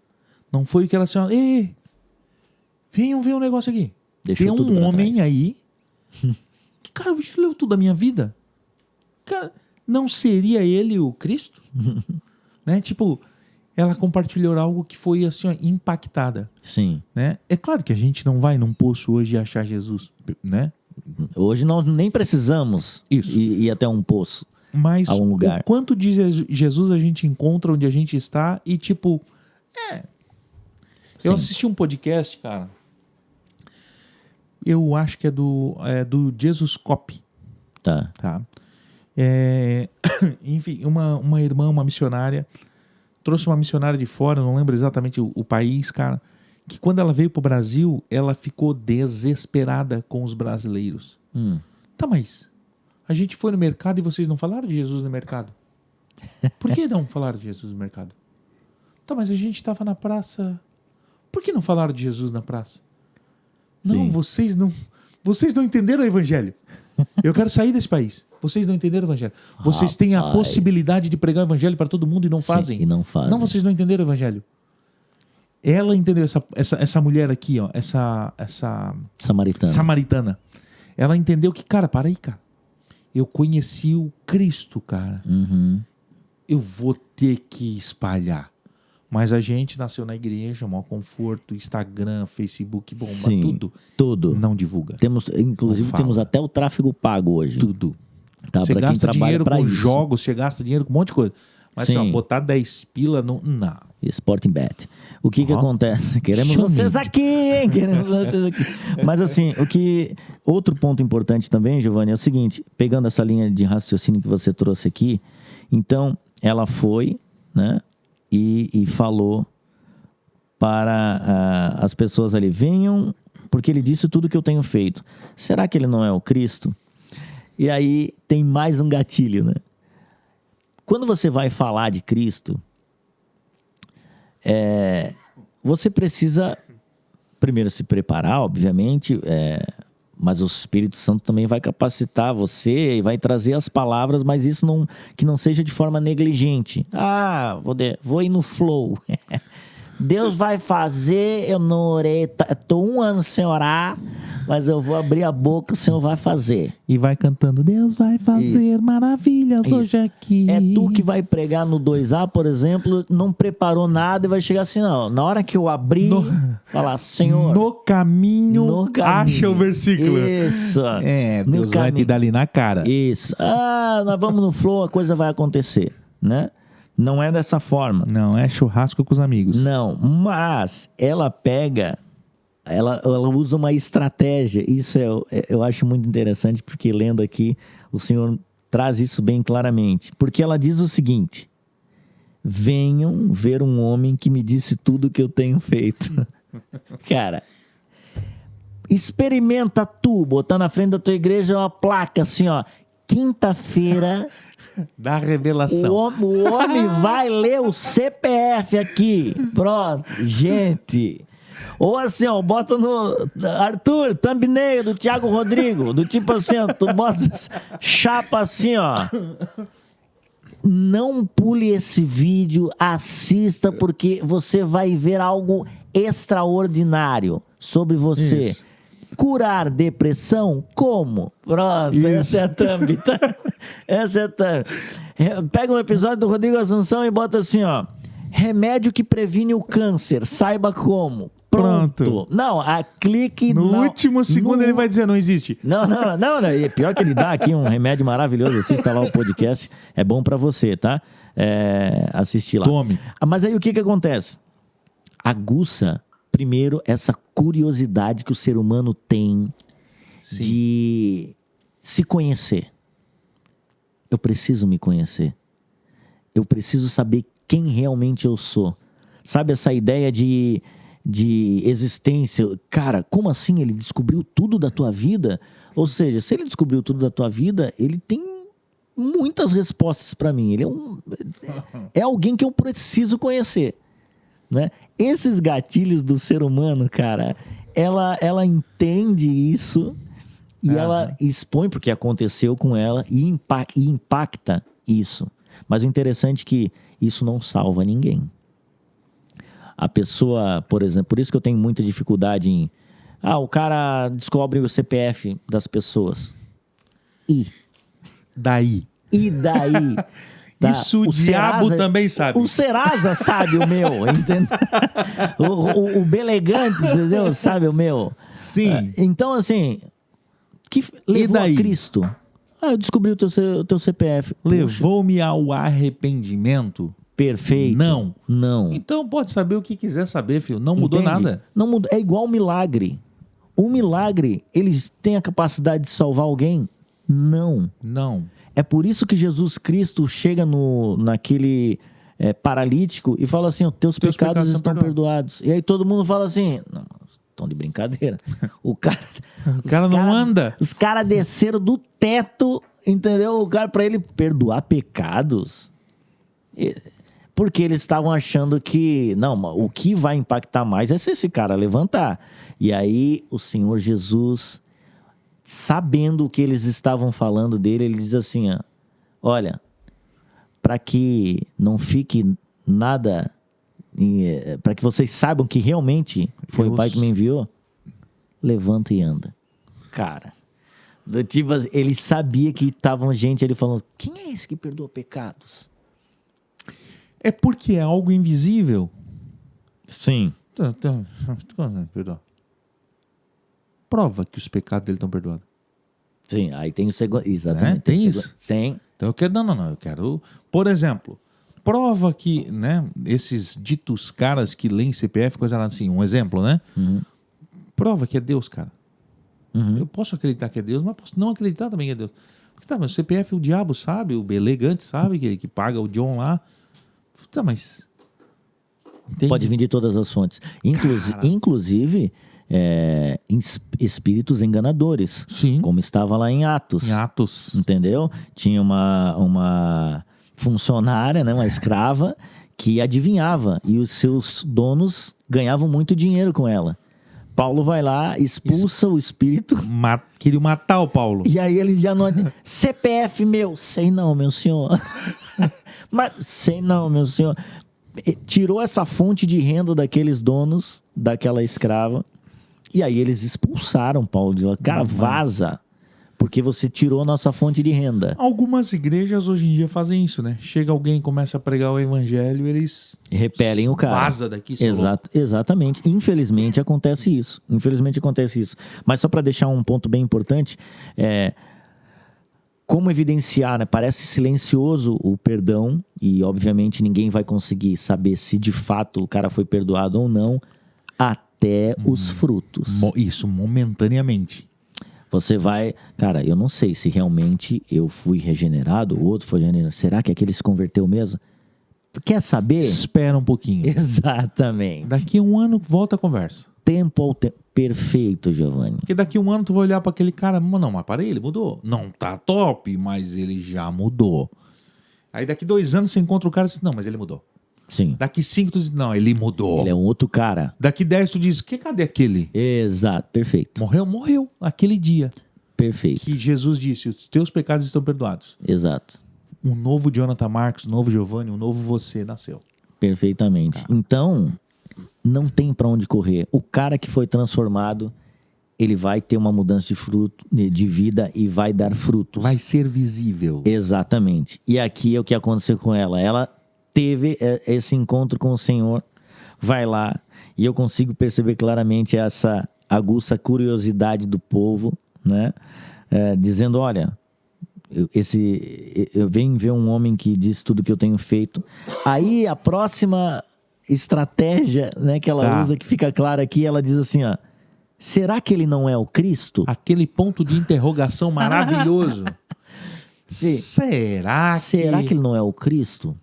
Não foi o que ela disse, ei, venham ver um negócio aqui. Deixou Tem tudo um pra homem trás. aí que, cara, o bicho levou tudo da minha vida. Cara, não seria ele o Cristo? Né? Tipo, ela compartilhou algo que foi assim, ó, impactada. Sim. Né? É claro que a gente não vai num poço hoje e achar Jesus, né? Hoje nós nem precisamos Isso. ir até um poço. Mas A um lugar. o quanto de Jesus a gente encontra onde a gente está e tipo... Eu Sim. assisti um podcast, cara. Eu acho que é do Jesus Cop, Tá. tá? Enfim, uma irmã, uma missionária, trouxe uma missionária de fora, não lembro exatamente o país, cara, que quando ela veio pro Brasil, ela ficou desesperada com os brasileiros. Tá, mas a gente foi no mercado e vocês não falaram de Jesus no mercado? Por que não falaram de Jesus no mercado? Tá, mas a gente estava na praça. Por que não falaram de Jesus na praça? Não, vocês não entenderam o evangelho. Eu quero sair desse país. Vocês não entenderam o evangelho. Vocês têm a possibilidade de pregar o evangelho para todo mundo e não fazem. E não fazem. Não, vocês não entenderam o evangelho. Ela entendeu, essa mulher aqui, ó, essa samaritana. Ela entendeu que, cara, para aí, cara. Eu conheci o Cristo, cara. Eu vou ter que espalhar. Mas a gente nasceu na igreja, maior conforto, Instagram, Facebook, bomba, tudo. Não divulga. Inclusive, temos até o tráfego pago hoje. Tudo. Tá, você gasta dinheiro com jogos, você gasta dinheiro com um monte de coisa. Mas assim, ó, botar 10 pila, não. Sporting Bet. O que acontece? Queremos vocês aqui, hein? Queremos vocês aqui. Mas assim, outro ponto importante também, Giovanni, é o seguinte, pegando essa linha de raciocínio que você trouxe aqui, então, ela foi, né, e falou para as pessoas ali, venham, porque ele disse tudo que eu tenho feito. Será que ele não é o Cristo? E aí tem mais um gatilho, né? Quando você vai falar de Cristo, você precisa primeiro se preparar, obviamente, mas o Espírito Santo também vai capacitar você e vai trazer as palavras, mas isso que não seja de forma negligente. Vou ir no flow. Deus vai fazer, eu não orei, estou 1 ano sem orar, mas eu vou abrir a boca, o Senhor vai fazer. E vai cantando, Deus vai fazer maravilhas hoje aqui. É tu que vai pregar no 2A, por exemplo, não preparou nada e vai chegar assim, não. Na hora que eu abrir, falar, Senhor... No caminho, acha o versículo. Isso. Deus vai te dar ali na cara. Isso. Nós vamos no flow, a coisa vai acontecer, né? Não é dessa forma. Não, é churrasco com os amigos. Não, mas ela pega... Ela usa uma estratégia. Isso eu acho muito interessante, porque lendo aqui, o Senhor traz isso bem claramente. Porque ela diz o seguinte: venham ver um homem que me disse tudo que eu tenho feito. Cara, experimenta tu, botar na frente da tua igreja uma placa assim, ó. Quinta-feira... da revelação. O homem vai ler o CPF aqui. Pronto, gente... Ou assim, ó, bota no Arthur, thumbnail do Thiago Rodrigo, do tipo assim, ó, tu bota chapa assim, ó. Não pule esse vídeo, assista, porque você vai ver algo extraordinário sobre você. Isso. Curar depressão? Como? Pronto, essa é a thumb. Essa é a thumb. Pega um episódio do Rodrigo Assunção e bota assim, ó. Remédio que previne o câncer, saiba como. Pronto. Não, clique... No último segundo ele vai dizer, não existe. Não. É pior que ele dá aqui um remédio maravilhoso. Assista lá o podcast. É bom pra você, tá? Assistir lá. Tome. Mas aí o que acontece? Aguça, primeiro, essa curiosidade que o ser humano tem de se conhecer. Eu preciso me conhecer. Eu preciso saber quem realmente eu sou. Sabe essa ideia de existência? Cara, como assim? Ele descobriu tudo da tua vida? Ou seja, se ele descobriu tudo da tua vida, ele tem muitas respostas para mim. Ele é alguém que eu preciso conhecer, né? Esses gatilhos do ser humano, cara, ela entende isso e ela expõe porque aconteceu com ela e impacta isso. Mas o interessante é que isso não salva ninguém. A pessoa, por exemplo, por isso que eu tenho muita dificuldade em... o cara descobre o CPF das pessoas. E daí? Tá? Isso o diabo Serasa, também sabe. O Serasa sabe o meu, entendeu? o Belegante, entendeu? Sabe o meu. Sim. Então, assim, que levou a Cristo? Eu descobri o teu CPF. Levou-me ao arrependimento? Perfeito. Não. Então pode saber o que quiser saber, filho. Não mudou nada. Não mudou. É igual um milagre. O milagre, ele tem a capacidade de salvar alguém? Não. Não. É por isso que Jesus Cristo chega naquele paralítico e fala assim, os teus pecados estão perdoados. E aí todo mundo fala assim, não, estão de brincadeira. O cara não anda. Os caras desceram do teto, entendeu? O cara, pra ele perdoar pecados... Porque eles estavam achando que... Não, o que vai impactar mais é se esse cara levantar. E aí o Senhor Jesus, sabendo o que eles estavam falando dele, ele diz assim, ó, olha, para que não fique nada... para que vocês saibam que realmente foi o Pai que me enviou, levanta e anda. Cara, tipo, ele sabia que estavam gente ali falando, quem é esse que perdoa pecados? É porque é algo invisível. Sim. Perdão. Prova que os pecados dele estão perdoados. Sim, aí tem o segundo. Exatamente. Tem isso? Tem. Então eu quero. Não. Eu quero. Por exemplo, prova que, né? Esses ditos caras que leem CPF, coisa lá assim. Um exemplo, né? Uhum. Prova que é Deus, cara. Uhum. Eu posso acreditar que é Deus, mas posso não acreditar também que é Deus. Porque tá, mas o CPF o diabo sabe, o elegante sabe, que paga o John lá. Tá, mas... Entende? Pode vir de todas as fontes. Inclusive espíritos enganadores. Sim. Como estava lá em Atos. Em Atos. Entendeu? Tinha uma funcionária, né, uma escrava, que adivinhava. E os seus donos ganhavam muito dinheiro com ela. Paulo vai lá, expulsa o espírito. Queria matar o Paulo. E aí ele já não... CPF meu. Sei não, meu senhor. Mas sei não, meu senhor. Tirou essa fonte de renda daqueles donos, daquela escrava. E aí eles expulsaram Paulo de lá. Cara, vaza. Porque você tirou a nossa fonte de renda. Algumas igrejas hoje em dia fazem isso, né? Chega alguém e começa a pregar o evangelho, eles... repelem o cara. Vaza daqui. Exatamente. Infelizmente acontece isso. Mas só para deixar um ponto bem importante, como evidenciar, né? Parece silencioso o perdão e obviamente ninguém vai conseguir saber se de fato o cara foi perdoado ou não até os frutos. Isso, momentaneamente. Você vai... Cara, eu não sei se realmente eu fui regenerado, o outro foi regenerado. Será que aquele se converteu mesmo? Quer saber? Espera um pouquinho. Exatamente. Daqui a um ano, volta a conversa. Tempo ao tempo. Perfeito, Giovanni. Porque daqui a um ano tu vai olhar para aquele cara, não, mas para ele mudou. Não tá top, mas ele já mudou. Aí daqui 2 anos você encontra o cara e diz, não, mas ele mudou. Sim. Daqui 5 tu diz, não, ele mudou. Ele é um outro cara. Daqui 10 tu diz, cadê aquele? Exato, perfeito. Morreu, aquele dia. Perfeito. Que Jesus disse, os teus pecados estão perdoados. Exato. Um novo Jonathan Marcos, um novo Giovanni, um novo você nasceu. Perfeitamente. Cara. Então, não tem pra onde correr. O cara que foi transformado, ele vai ter uma mudança de vida e vai dar frutos. Vai ser visível. Exatamente. E aqui é o que aconteceu com ela. Ela teve esse encontro com o Senhor, vai lá, e eu consigo perceber claramente essa aguça curiosidade do povo, né? Dizendo, olha, eu venho ver um homem que diz tudo que eu tenho feito. Aí a próxima estratégia, né, que ela usa, que fica clara aqui, ela diz assim, ó, será que ele não é o Cristo? Aquele ponto de interrogação maravilhoso. Será que ele não é o Cristo?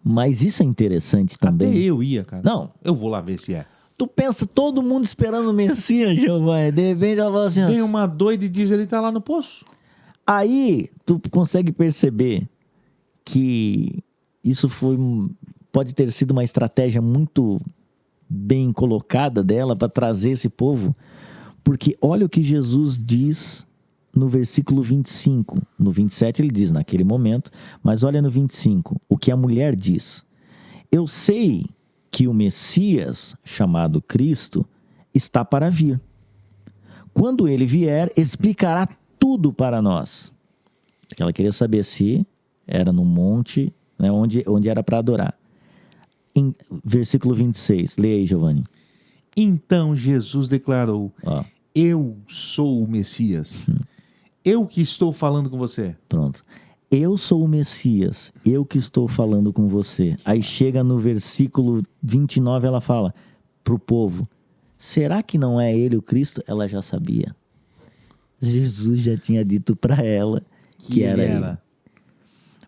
Mas isso é interessante também. Até eu ia, cara. Não. Eu vou lá ver se é. Tu pensa, todo mundo esperando o Messias, Giovanni. De repente ela fala assim... Vem uma doida e diz, ele tá lá no poço. Aí, tu consegue perceber que isso pode ter sido uma estratégia muito bem colocada dela para trazer esse povo. Porque olha o que Jesus diz no versículo 25. No 27 ele diz, naquele momento. Mas olha no 25, o que a mulher diz. Eu sei que o Messias, chamado Cristo, está para vir. Quando ele vier, explicará tudo para nós. Ela queria saber se era no monte, né, onde era para adorar. Em versículo 26, leia aí, Giovanni. Então Jesus declarou, eu sou o Messias. Eu que estou falando com você. Pronto. Eu sou o Messias, eu que estou falando com você. Aí chega no versículo 29, ela fala para o povo, será que não é ele o Cristo? Ela já sabia. Jesus já tinha dito para ela que era ele.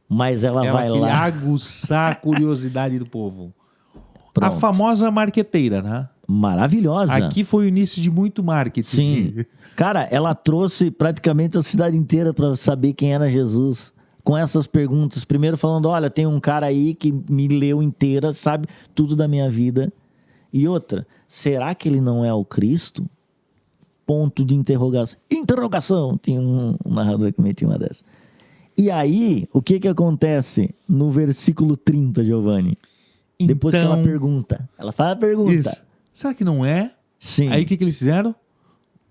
Mas ela vai queria lá. aguçar a curiosidade do povo. Pronto. A famosa marqueteira, né? Maravilhosa. Aqui foi o início de muito marketing. Sim. Cara, ela trouxe praticamente a cidade inteira para saber quem era Jesus. Com essas perguntas. Primeiro falando, olha, tem um cara aí que me leu inteira, sabe tudo da minha vida. E outra, será que ele não é o Cristo? Ponto de interrogação. Interrogação! Tinha um narrador que metia uma dessa. E aí, o que acontece no versículo 30, Giovanni? Depois que ela pergunta. Ela faz a pergunta. Isso. Será que não é? Sim. Aí o que eles fizeram?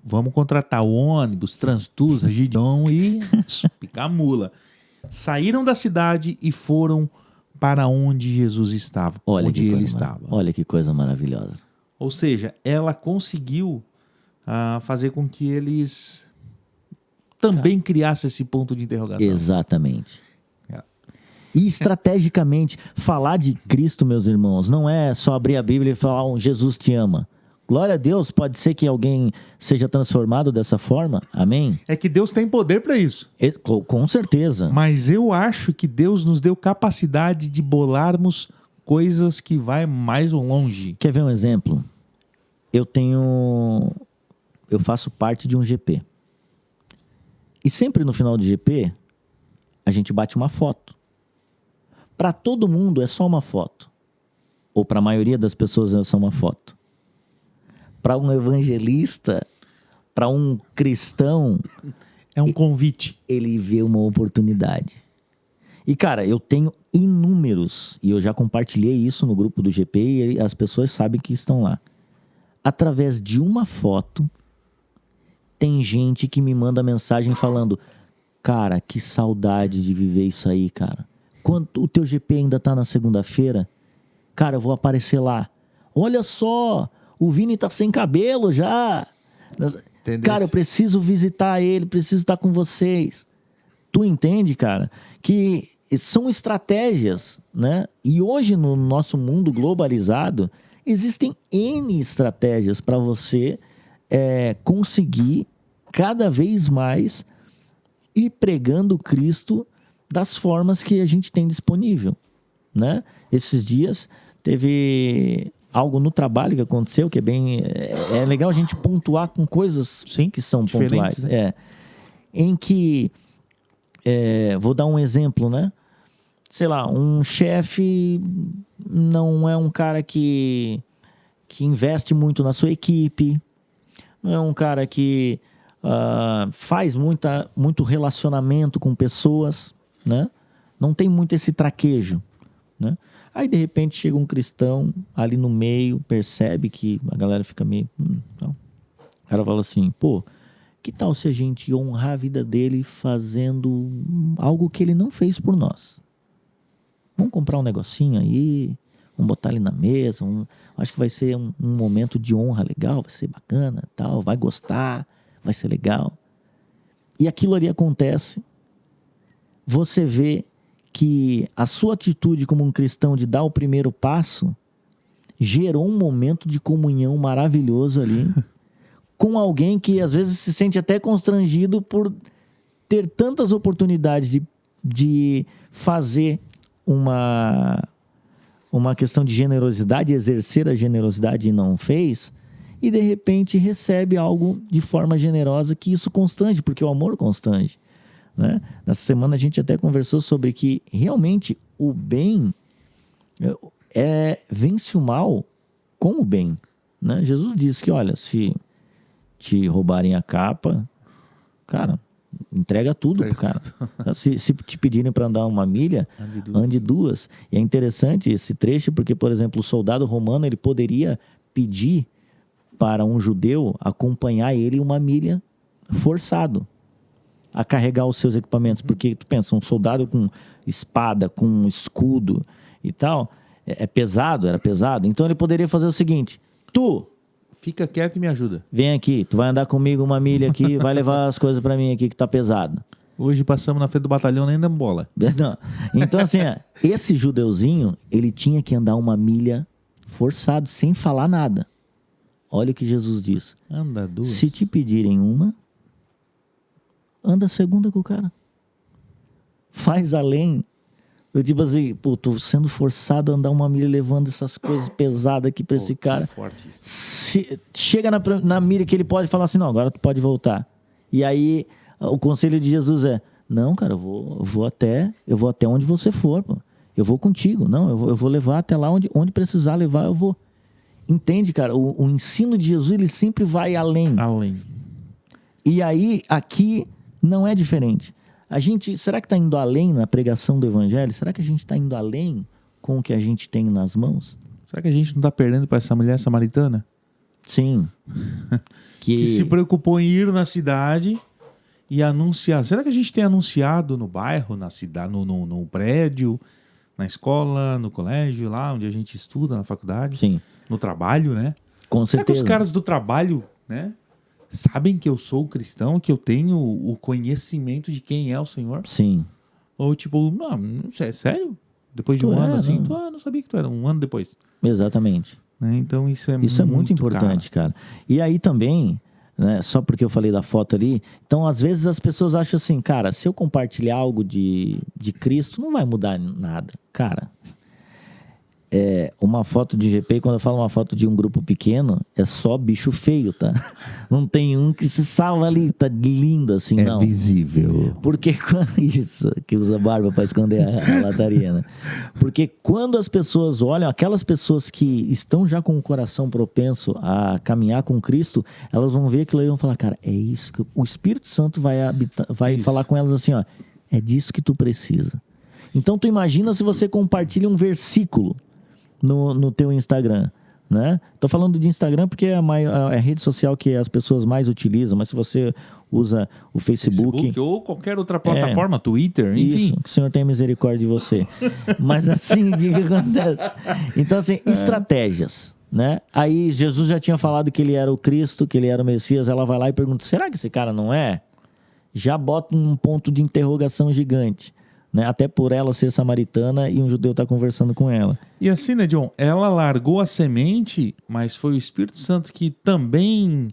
Vamos contratar o ônibus, Transtusa, Gideon e picar a mula. Saíram da cidade e foram para onde Jesus estava. Onde ele estava. Olha que coisa maravilhosa. Ou seja, ela conseguiu fazer com que eles também criassem esse ponto de interrogação. Exatamente. E estrategicamente, falar de Cristo, meus irmãos, não é só abrir a Bíblia e falar Jesus te ama. Glória a Deus, pode ser que alguém seja transformado dessa forma, amém? É que Deus tem poder para isso. Com certeza. Mas eu acho que Deus nos deu capacidade de bolarmos coisas que vai mais longe. Quer ver um exemplo? Eu faço parte de um GP. E sempre no final do GP, a gente bate uma foto. Para todo mundo é só uma foto. Ou para a maioria das pessoas é só uma foto. Para um evangelista, para um cristão... É um convite. Ele vê uma oportunidade. E, cara, eu tenho inúmeros, e eu já compartilhei isso no grupo do GP, e as pessoas sabem que estão lá. Através de uma foto, tem gente que me manda mensagem falando: cara, que saudade de viver isso aí, cara. Quando o teu GP ainda tá na segunda-feira, cara, eu vou aparecer lá. Olha só, o Vini tá sem cabelo já. Entendeu? Cara, eu preciso visitar ele, preciso estar com vocês. Tu entende, cara? Que são estratégias, né? E hoje, no nosso mundo globalizado, existem N estratégias para você conseguir cada vez mais ir pregando Cristo das formas que a gente tem disponível, né? Esses dias teve algo no trabalho que aconteceu que é legal a gente pontuar com coisas que são pontuais, né? Em que vou dar um exemplo, né? Sei lá, um chefe não é um cara que investe muito na sua equipe, não é um cara que faz muito relacionamento com pessoas, né? Não tem muito esse traquejo, né? Aí, de repente, chega um cristão ali no meio, percebe que a galera fica meio... Então. O cara fala assim, pô, que tal se a gente honrar a vida dele fazendo algo que ele não fez por nós? Vamos comprar um negocinho aí, vamos botar ele na mesa, acho que vai ser um momento de honra legal, vai ser bacana, tal, vai gostar, vai ser legal. E aquilo ali acontece, você vê que a sua atitude como um cristão de dar o primeiro passo gerou um momento de comunhão maravilhoso ali com alguém que às vezes se sente até constrangido por ter tantas oportunidades de fazer uma questão de generosidade, exercer a generosidade e não fez, e de repente recebe algo de forma generosa que isso constrange, porque o amor constrange, né? Nessa semana a gente até conversou sobre que realmente o bem vence o mal com o bem, né? Jesus disse que, olha, se te roubarem a capa, cara, entrega tudo pro cara. Se te pedirem para andar uma milha, ande duas. E é interessante esse trecho porque, por exemplo, o soldado romano ele poderia pedir para um judeu acompanhar ele uma milha forçado a carregar os seus equipamentos, porque tu pensa, um soldado com espada, com escudo e tal, era pesado, então ele poderia fazer o seguinte: tu fica quieto e me ajuda. Vem aqui, tu vai andar comigo uma milha aqui, vai levar as coisas pra mim aqui que tá pesado. Hoje passamos na frente do batalhão, nem damos bola. Não. Então assim, esse judeuzinho, ele tinha que andar uma milha forçado, sem falar nada. Olha o que Jesus diz. Anda duas. Se te pedirem uma, anda a segunda com o cara. Faz além Eu tipo assim, pô, tô sendo forçado a andar uma milha levando essas coisas pesadas aqui pra esse cara. Forte isso. Chega na milha que ele pode falar assim, não, agora tu pode voltar. E aí, o conselho de Jesus é, não, cara, eu vou até onde você for, pô. Eu vou contigo. Não, eu vou levar até lá onde precisar levar, eu vou. Entende, cara? O ensino de Jesus, ele sempre vai além. Além. E aí, aqui, não é diferente. Será que está indo além na pregação do evangelho? Será que a gente está indo além com o que a gente tem nas mãos? Será que a gente não está perdendo para essa mulher samaritana? Sim. Que se preocupou em ir na cidade e anunciar. Será que a gente tem anunciado no bairro, na cidade, no prédio, na escola, no colégio, lá onde a gente estuda, na faculdade? Sim. No trabalho, né? Com certeza. Será que os caras do trabalho, né, sabem que eu sou cristão, que eu tenho o conhecimento de quem é o Senhor? Sim. Ou tipo, não é sério? Depois de um ano assim, não sabia que tu era, um ano depois. Exatamente. Né? Então isso é muito importante, cara. E aí também, né, só porque eu falei da foto ali, então às vezes as pessoas acham assim, cara, se eu compartilhar algo de Cristo, não vai mudar nada. Cara, uma foto de GP, quando eu falo uma foto de um grupo pequeno, é só bicho feio, tá? Não tem um que se salva ali, tá lindo assim, não. É visível. Porque isso, que usa barba para esconder a lataria, né? Porque quando as pessoas olham, aquelas pessoas que estão já com o coração propenso a caminhar com Cristo, elas vão ver aquilo aí e vão falar, cara, é isso que o Espírito Santo vai falar com elas assim, ó, é disso que tu precisa. Então tu imagina se você compartilha um versículo no teu Instagram, né? Tô falando de Instagram porque é a rede social que as pessoas mais utilizam, mas se você usa o Facebook ou qualquer outra plataforma, Twitter, enfim. Isso, que o Senhor tenha misericórdia de você. Mas assim, o que acontece? Então assim, estratégias, né? Aí Jesus já tinha falado que ele era o Cristo, que ele era o Messias, ela vai lá e pergunta, será que esse cara não é? Já bota um ponto de interrogação gigante. Né? Até por ela ser samaritana e um judeu estar conversando com ela. E assim, né, John? Ela largou a semente, mas foi o Espírito Santo que também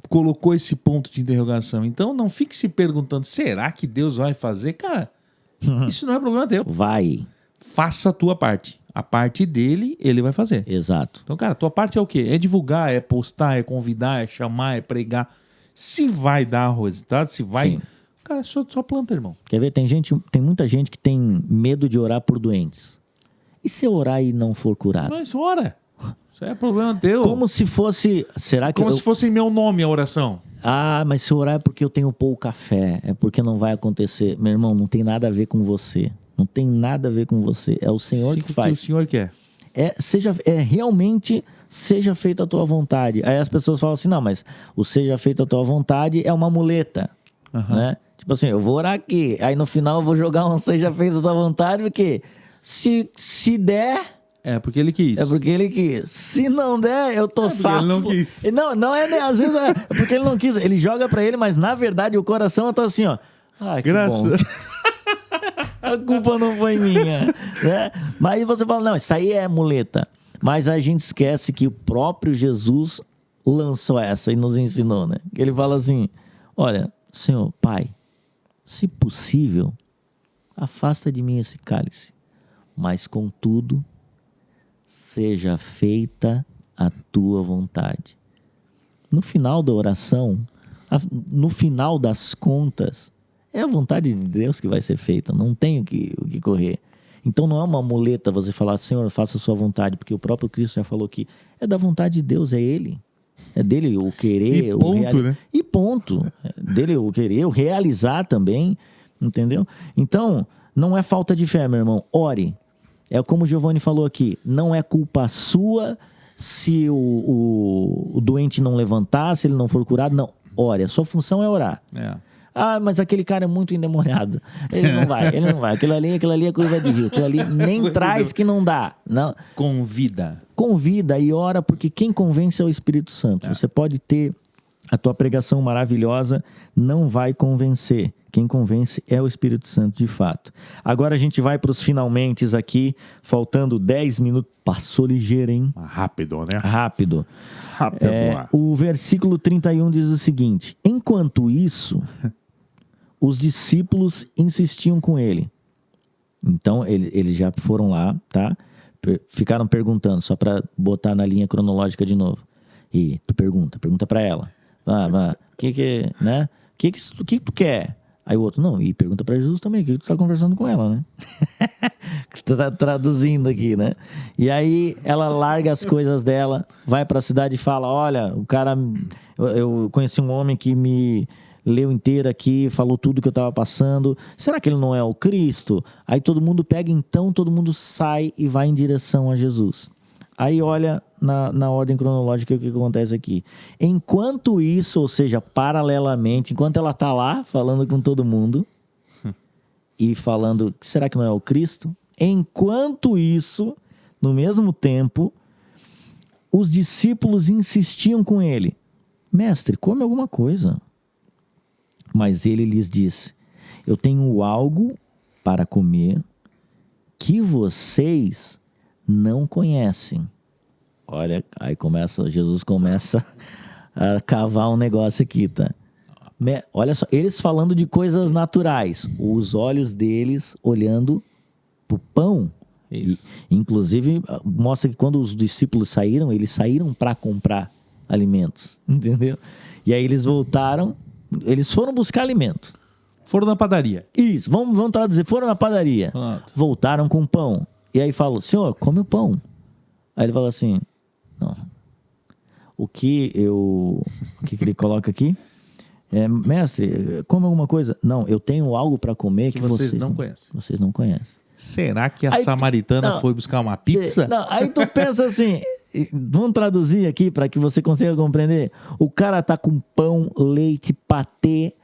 colocou esse ponto de interrogação. Então não fique se perguntando, será que Deus vai fazer? Cara, isso não é problema teu. Vai. Faça a tua parte. A parte dele, ele vai fazer. Exato. Então, cara, a tua parte é o quê? É divulgar, é postar, é convidar, é chamar, é pregar. Se vai dar o resultado, se vai... Sim. Cara, só planta, irmão. Quer ver? Tem muita gente que tem medo de orar por doentes. E se eu orar e não for curado? Mas ora. Isso é problema teu. Como se fosse... se fosse em meu nome a oração. Ah, mas se eu orar é porque eu tenho pouca fé. É porque não vai acontecer. Meu irmão, não tem nada a ver com você. Não tem nada a ver com você. É o Senhor que faz. O que o Senhor quer. Realmente seja feita a tua vontade. Aí as pessoas falam assim, não, mas o seja feita a tua vontade é uma muleta. Né? Tipo assim, eu vou orar aqui, aí no final eu vou jogar um seja feita a tua vontade, porque se der... É porque ele quis. É porque ele quis. Se não der, eu tô safo. Ele não quis. Não é, às vezes é porque ele não quis. Ele joga pra ele, mas na verdade o coração tá assim, ó. Ai, que bom. A culpa não foi minha. Né? Mas aí você fala, não, isso aí é muleta. Mas a gente esquece que o próprio Jesus lançou essa e nos ensinou, né? Ele fala assim, olha, Senhor, Pai, se possível, afasta de mim esse cálice, mas contudo, seja feita a tua vontade. No final da oração, no final das contas, é a vontade de Deus que vai ser feita, não tem o que correr. Então não é uma muleta você falar, Senhor, faça a sua vontade, porque o próprio Cristo já falou que é da vontade de Deus, é Ele. É dele o querer, e ponto, né? E ponto. É dele o querer, o realizar também, entendeu? Então, não é falta de fé, meu irmão. Ore. É como o Giovanni falou aqui, não é culpa sua se o doente não levantar, se ele não for curado, não. Ore, a sua função é orar. Ah, mas aquele cara é muito endemoniado. Ele não vai. Aquilo ali é curva de rio. Aquilo ali nem traz que não dá. Não. Convida e ora, porque quem convence é o Espírito Santo. Você pode ter a tua pregação maravilhosa, não vai convencer. Quem convence é o Espírito Santo, de fato. Agora a gente vai para os finalmentes aqui, faltando 10 minutos. Passou ligeiro, hein? Rápido, né? Rápido. O versículo 31 diz o seguinte: enquanto isso, os discípulos insistiam com ele. Então, eles já foram lá, tá? Ficaram perguntando, só para botar na linha cronológica de novo. E tu pergunta para ela. O que tu quer? Aí o outro, não, e pergunta para Jesus também, o que tu tá conversando com ela, né? Tu tá traduzindo aqui, né? E aí ela larga as coisas dela, vai pra cidade e fala, olha, o cara, eu conheci um homem que me leu inteiro aqui, falou tudo que eu tava passando, será que ele não é o Cristo? Aí todo mundo pega, então todo mundo sai e vai em direção a Jesus. Aí olha na ordem cronológica o que acontece aqui. Enquanto isso, ou seja, paralelamente, enquanto ela tá lá falando com todo mundo e falando, será que não é o Cristo? Enquanto isso, no mesmo tempo, os discípulos insistiam com ele. Mestre, come alguma coisa. Mas ele lhes disse, eu tenho algo para comer que vocês não conhecem. Olha, aí Jesus começa a cavar um negócio aqui, tá? Olha só, eles falando de coisas naturais, os olhos deles olhando pro pão. Isso. Inclusive, mostra que quando os discípulos saíram, eles saíram para comprar alimentos, entendeu? E aí eles voltaram, eles foram buscar alimento. Foram na padaria. Isso, vamos traduzir, foram na padaria. Pronto. Voltaram com pão. E aí falou, senhor, come o pão. Aí ele falou assim, não. O que ele coloca aqui? Mestre, come alguma coisa? Não, eu tenho algo para comer que vocês não conhecem. Vocês não conhecem. Será que a samaritana foi buscar uma pizza? Aí tu pensa assim, vamos traduzir aqui para que você consiga compreender. O cara tá com pão, leite, patê,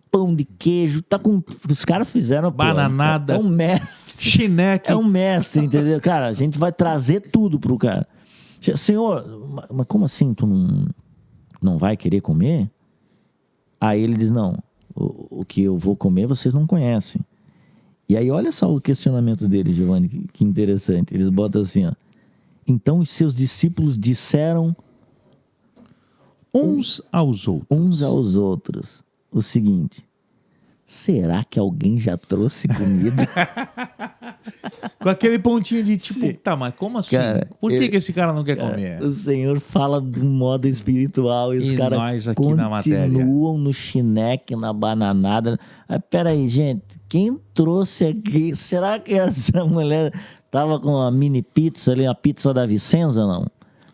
pão de queijo, tá com... Os caras fizeram... Bananada. É um mestre. Chineque. É um mestre, entendeu? Cara, a gente vai trazer tudo pro cara. Senhor, mas como assim tu não vai querer comer? Aí ele diz, não, o que eu vou comer vocês não conhecem. E aí olha só o questionamento dele, Giovanni, que interessante. Eles botam assim, ó. Então os seus discípulos disseram uns aos outros o seguinte, será que alguém já trouxe comida? Com aquele pontinho de tipo, sim. Tá, mas como assim? Cara, por que esse cara não quer comer? O Senhor fala de um modo espiritual e os caras continuam no chineque, na bananada. Peraí, gente, quem trouxe aqui? Será que essa mulher tava com uma mini pizza ali, a pizza da Vicenza, não?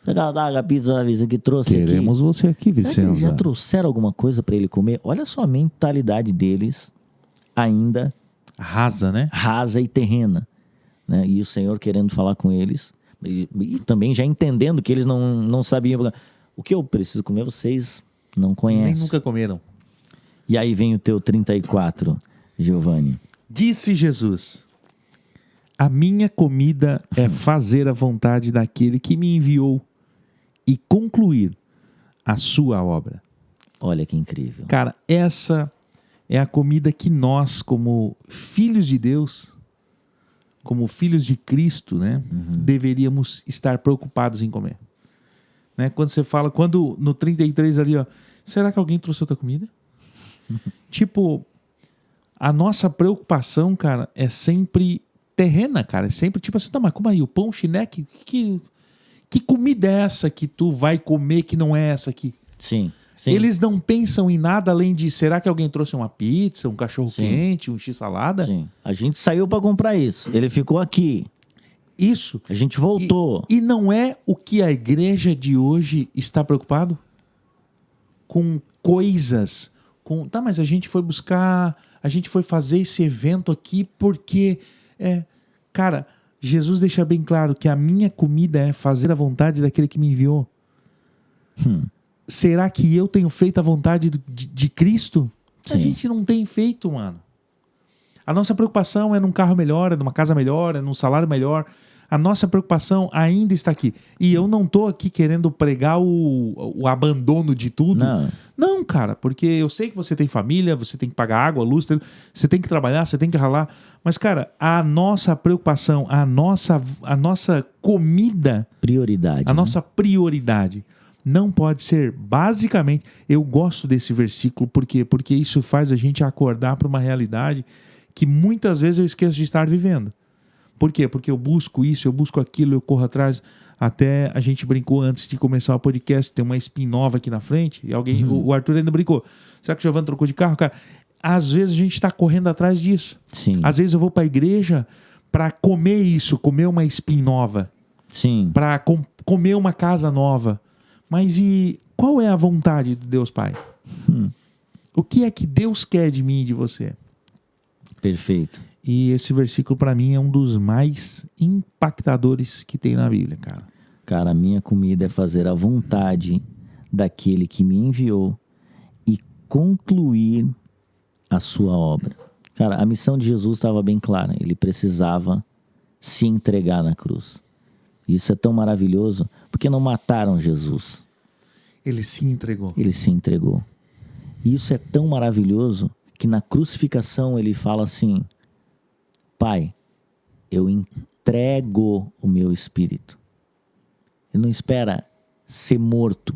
A pizza da Vicenza que trouxe aqui. Queremos você aqui, Vicenza. Já trouxeram alguma coisa para ele comer? Olha só a mentalidade deles ainda... Rasa, né? Rasa e terrena. Né? E o Senhor querendo falar com eles. E também já entendendo que eles não sabiam. O que eu preciso comer, vocês não conhecem. Nem nunca comeram. E aí vem o teu 34, Giovanni. Disse Jesus, a minha comida é fazer a vontade daquele que me enviou e concluir a sua obra. Olha que incrível. Cara, essa é a comida que nós, como filhos de Deus, como filhos de Cristo, né, deveríamos estar preocupados em comer. Né? Quando você fala, no 33 ali, ó, será que alguém trouxe outra comida? Tipo, a nossa preocupação, cara, é sempre terrena, cara. É sempre tipo assim, tá, mas como aí, o pão chineque, que comida é essa que tu vai comer que não é essa aqui? Sim. Eles não pensam em nada além de, será que alguém trouxe uma pizza, um cachorro-quente, um x-salada? Sim. A gente saiu para comprar isso. Ele ficou aqui. Isso. A gente voltou. E não é o que a igreja de hoje está preocupado? Com coisas. Tá, mas a gente foi buscar, a gente foi fazer esse evento aqui porque... Cara, Jesus deixa bem claro que a minha comida é fazer a vontade daquele que me enviou. Será que eu tenho feito a vontade de Cristo? Sim. A gente não tem feito, mano. A nossa preocupação é num carro melhor, é numa casa melhor, é num salário melhor. A nossa preocupação ainda está aqui. E eu não estou aqui querendo pregar o abandono de tudo. Não, cara, porque eu sei que você tem família, você tem que pagar água, luz, você tem que trabalhar, você tem que ralar. Mas, cara, a nossa preocupação, a nossa comida... Prioridade. A nossa prioridade não pode ser, basicamente... Eu gosto desse versículo, por quê? Porque isso faz a gente acordar para uma realidade que muitas vezes eu esqueço de estar vivendo. Por quê? Porque eu busco isso, eu busco aquilo, eu corro atrás. Até a gente brincou antes de começar o podcast, tem uma spin nova aqui na frente, e alguém, o Arthur ainda brincou. Será que o Giovanni trocou de carro? Cara, às vezes a gente está correndo atrás disso. Sim. Às vezes eu vou para a igreja para comer isso, comer uma spin nova. Sim. Para comer uma casa nova. Mas e qual é a vontade de Deus Pai? O que é que Deus quer de mim e de você? Perfeito. E esse versículo para mim é um dos mais impactadores que tem na Bíblia, cara. Cara, a minha comida é fazer a vontade daquele que me enviou e concluir a sua obra. Cara, a missão de Jesus estava bem clara. Ele precisava se entregar na cruz. Isso é tão maravilhoso, porque não mataram Jesus. Ele se entregou. Ele se entregou. E isso é tão maravilhoso que na crucificação ele fala assim: Pai, eu entrego o meu espírito. Ele não espera ser morto.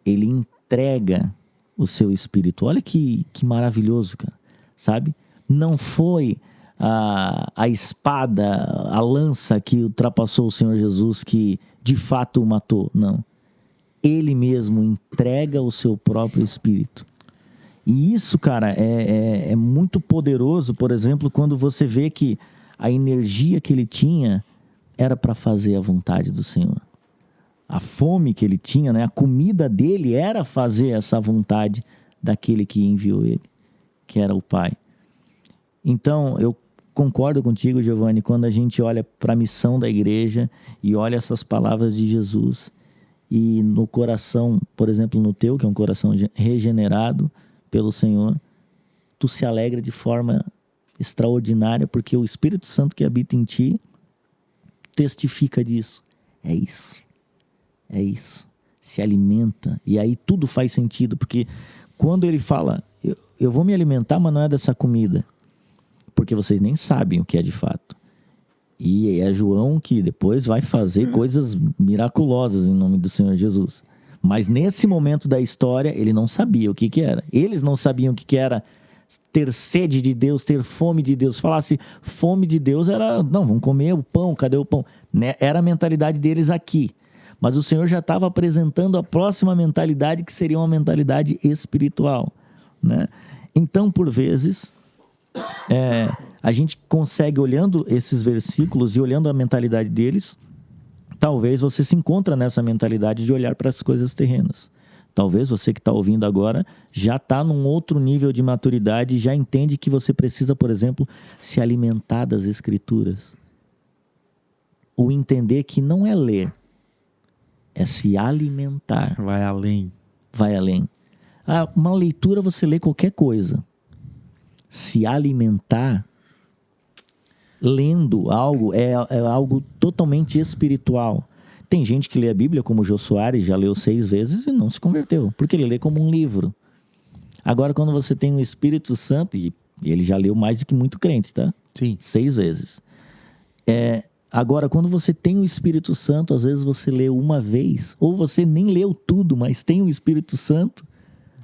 Ele entrega o seu espírito. Olha que maravilhoso, cara. Sabe? Não foi a espada, a lança que ultrapassou o Senhor Jesus que de fato o matou. Não. Ele mesmo entrega o seu próprio espírito. E isso, cara, é muito poderoso, por exemplo, quando você vê que a energia que ele tinha era para fazer a vontade do Senhor. A fome que ele tinha, né? A comida dele era fazer essa vontade daquele que enviou ele, que era o Pai. Então, eu concordo contigo, Giovanni, quando a gente olha para a missão da igreja e olha essas palavras de Jesus e no coração, por exemplo, no teu, que é um coração regenerado pelo Senhor, tu se alegra de forma extraordinária, porque o Espírito Santo que habita em ti testifica disso. É isso. É isso. Se alimenta. E aí tudo faz sentido, porque quando ele fala, eu vou me alimentar, mas não é dessa comida, porque vocês nem sabem o que é de fato. E é João que depois vai fazer coisas miraculosas em nome do Senhor Jesus. Mas nesse momento da história, ele não sabia o que era. Eles não sabiam o que era ter sede de Deus, ter fome de Deus. Se falasse fome de Deus, era, não, vamos comer o pão, cadê o pão? Era a mentalidade deles aqui. Mas o Senhor já estava apresentando a próxima mentalidade, que seria uma mentalidade espiritual, né? Então, por vezes, a gente consegue, olhando esses versículos e olhando a mentalidade deles, talvez você se encontre nessa mentalidade de olhar para as coisas terrenas. Talvez você que está ouvindo agora já está num outro nível de maturidade e já entende que você precisa, por exemplo, se alimentar das Escrituras. O entender que não é ler, é se alimentar. Vai além. Vai além. Uma leitura você lê qualquer coisa. Se alimentar, lendo algo, é algo totalmente espiritual. Tem gente que lê a Bíblia, como o Jô Soares, já leu 6 vezes e não se converteu, porque ele lê como um livro. Agora, quando você tem o Espírito Santo, e ele já leu mais do que muito crente, tá? Sim. 6 vezes. Agora, quando você tem o Espírito Santo, às vezes você lê uma vez, ou você nem leu tudo, mas tem o Espírito Santo,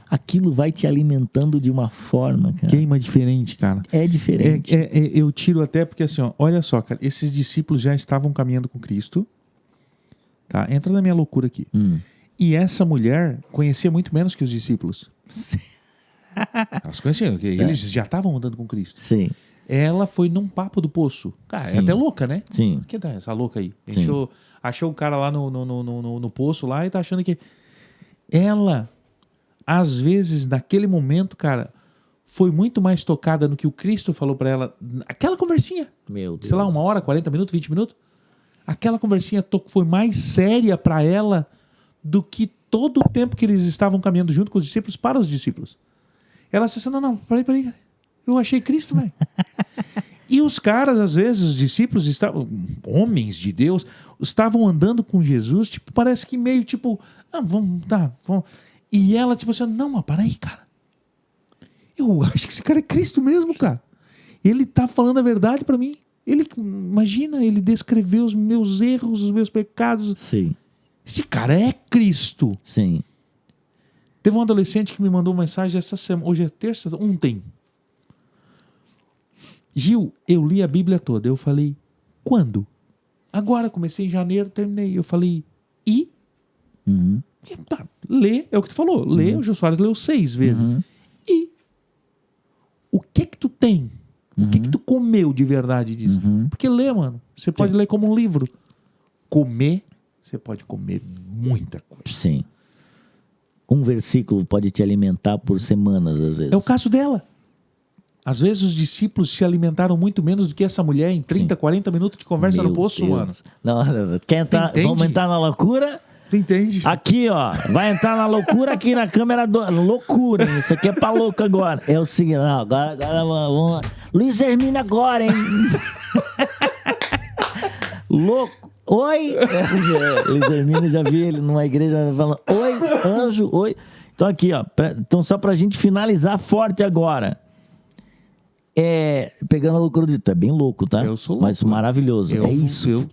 aquilo vai te alimentando de uma forma, cara. Queima diferente, cara. É diferente. Eu tiro até porque assim, ó, olha só, cara, esses discípulos já estavam caminhando com Cristo, tá? Entra na minha loucura aqui. E essa mulher conhecia muito menos que os discípulos. Elas conheciam, eles já estavam andando com Cristo. Sim. Ela foi num papo do poço. Cara, Sim. é até louca, né? Sim. Que é essa louca aí? Sim. Achou um cara lá no poço lá e tá achando que... Ela, às vezes, naquele momento, cara, foi muito mais tocada no que o Cristo falou pra ela. Aquela conversinha. Meu Deus. Sei lá, 1 hora, 40 minutos, 20 minutos. Aquela conversinha foi mais séria pra ela do que todo o tempo que eles estavam caminhando junto com os discípulos para os discípulos. Ela disse assim, não, peraí. Eu achei Cristo, velho. E os caras, às vezes, os discípulos, homens de Deus, estavam andando com Jesus, tipo, parece que meio tipo, vamos. E ela, tipo assim, não, mas para aí, cara. Eu acho que esse cara é Cristo mesmo, cara. Ele tá falando a verdade pra mim. Imagina, ele descreveu os meus erros, os meus pecados. Sim. Esse cara é Cristo. Sim. Teve um adolescente que me mandou uma mensagem essa semana, hoje é terça, ontem. Gil, eu li a Bíblia toda. Eu falei, quando? Agora, comecei em janeiro, terminei. Eu falei, e? Tá, lê, é o que tu falou. Lê, o Gil Soares leu 6 vezes. E? O que tu tem? O que tu comeu de verdade disso? Porque ler, mano, você pode ler como um livro. Comer, você pode comer muita coisa. Sim. Um versículo pode te alimentar por semanas, às vezes. É o caso dela. Às vezes os discípulos se alimentaram muito menos do que essa mulher em 30, 40 minutos de conversa no poço, mano. Não, quer entrar? Vamos entrar na loucura? Tu entende? Aqui, ó. Vai entrar na loucura aqui na câmera do... Loucura, hein? Isso aqui é pra louco agora. É o seguinte, não, agora vamos... Luiz Hermínio agora, hein? Louco. Oi! Luiz Hermínio, já vi ele numa igreja falando, oi, anjo, oi. Então aqui, ó. Então só pra gente finalizar forte agora. Pegando a loucura de... Tu é bem louco, tá? Eu sou louco. Mas maravilhoso. É isso.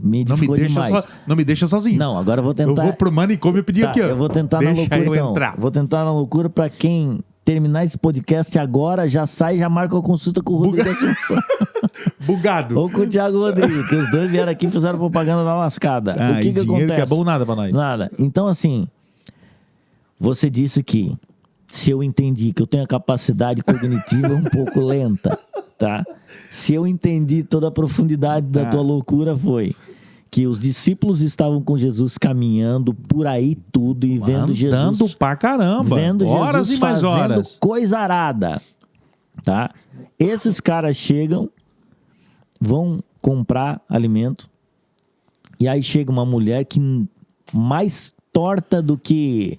Me edificou demais. Não me deixa sozinho. Não, agora eu vou tentar... Eu vou pro manicômio pedir aqui, ó. Eu vou tentar na loucura, então. Entrar. Vou tentar na loucura pra quem terminar esse podcast agora, já sai e já marca a consulta com o Rodrigo Assunção. Bugado. Ou com o Thiago Rodrigues, que os dois vieram aqui e fizeram propaganda da lascada. O que dinheiro acontece? Que é bom nada pra nós. Nada. Então, assim, você disse que se eu entendi que eu tenho a capacidade cognitiva um pouco lenta, tá? Se eu entendi toda a profundidade da tua loucura, foi que os discípulos estavam com Jesus caminhando por aí tudo e vendo Jesus... Andando pra caramba. Vendo horas Jesus e mais fazendo horas. coisa arada, tá? Esses caras chegam, vão comprar alimento, e aí chega uma mulher que mais torta do que...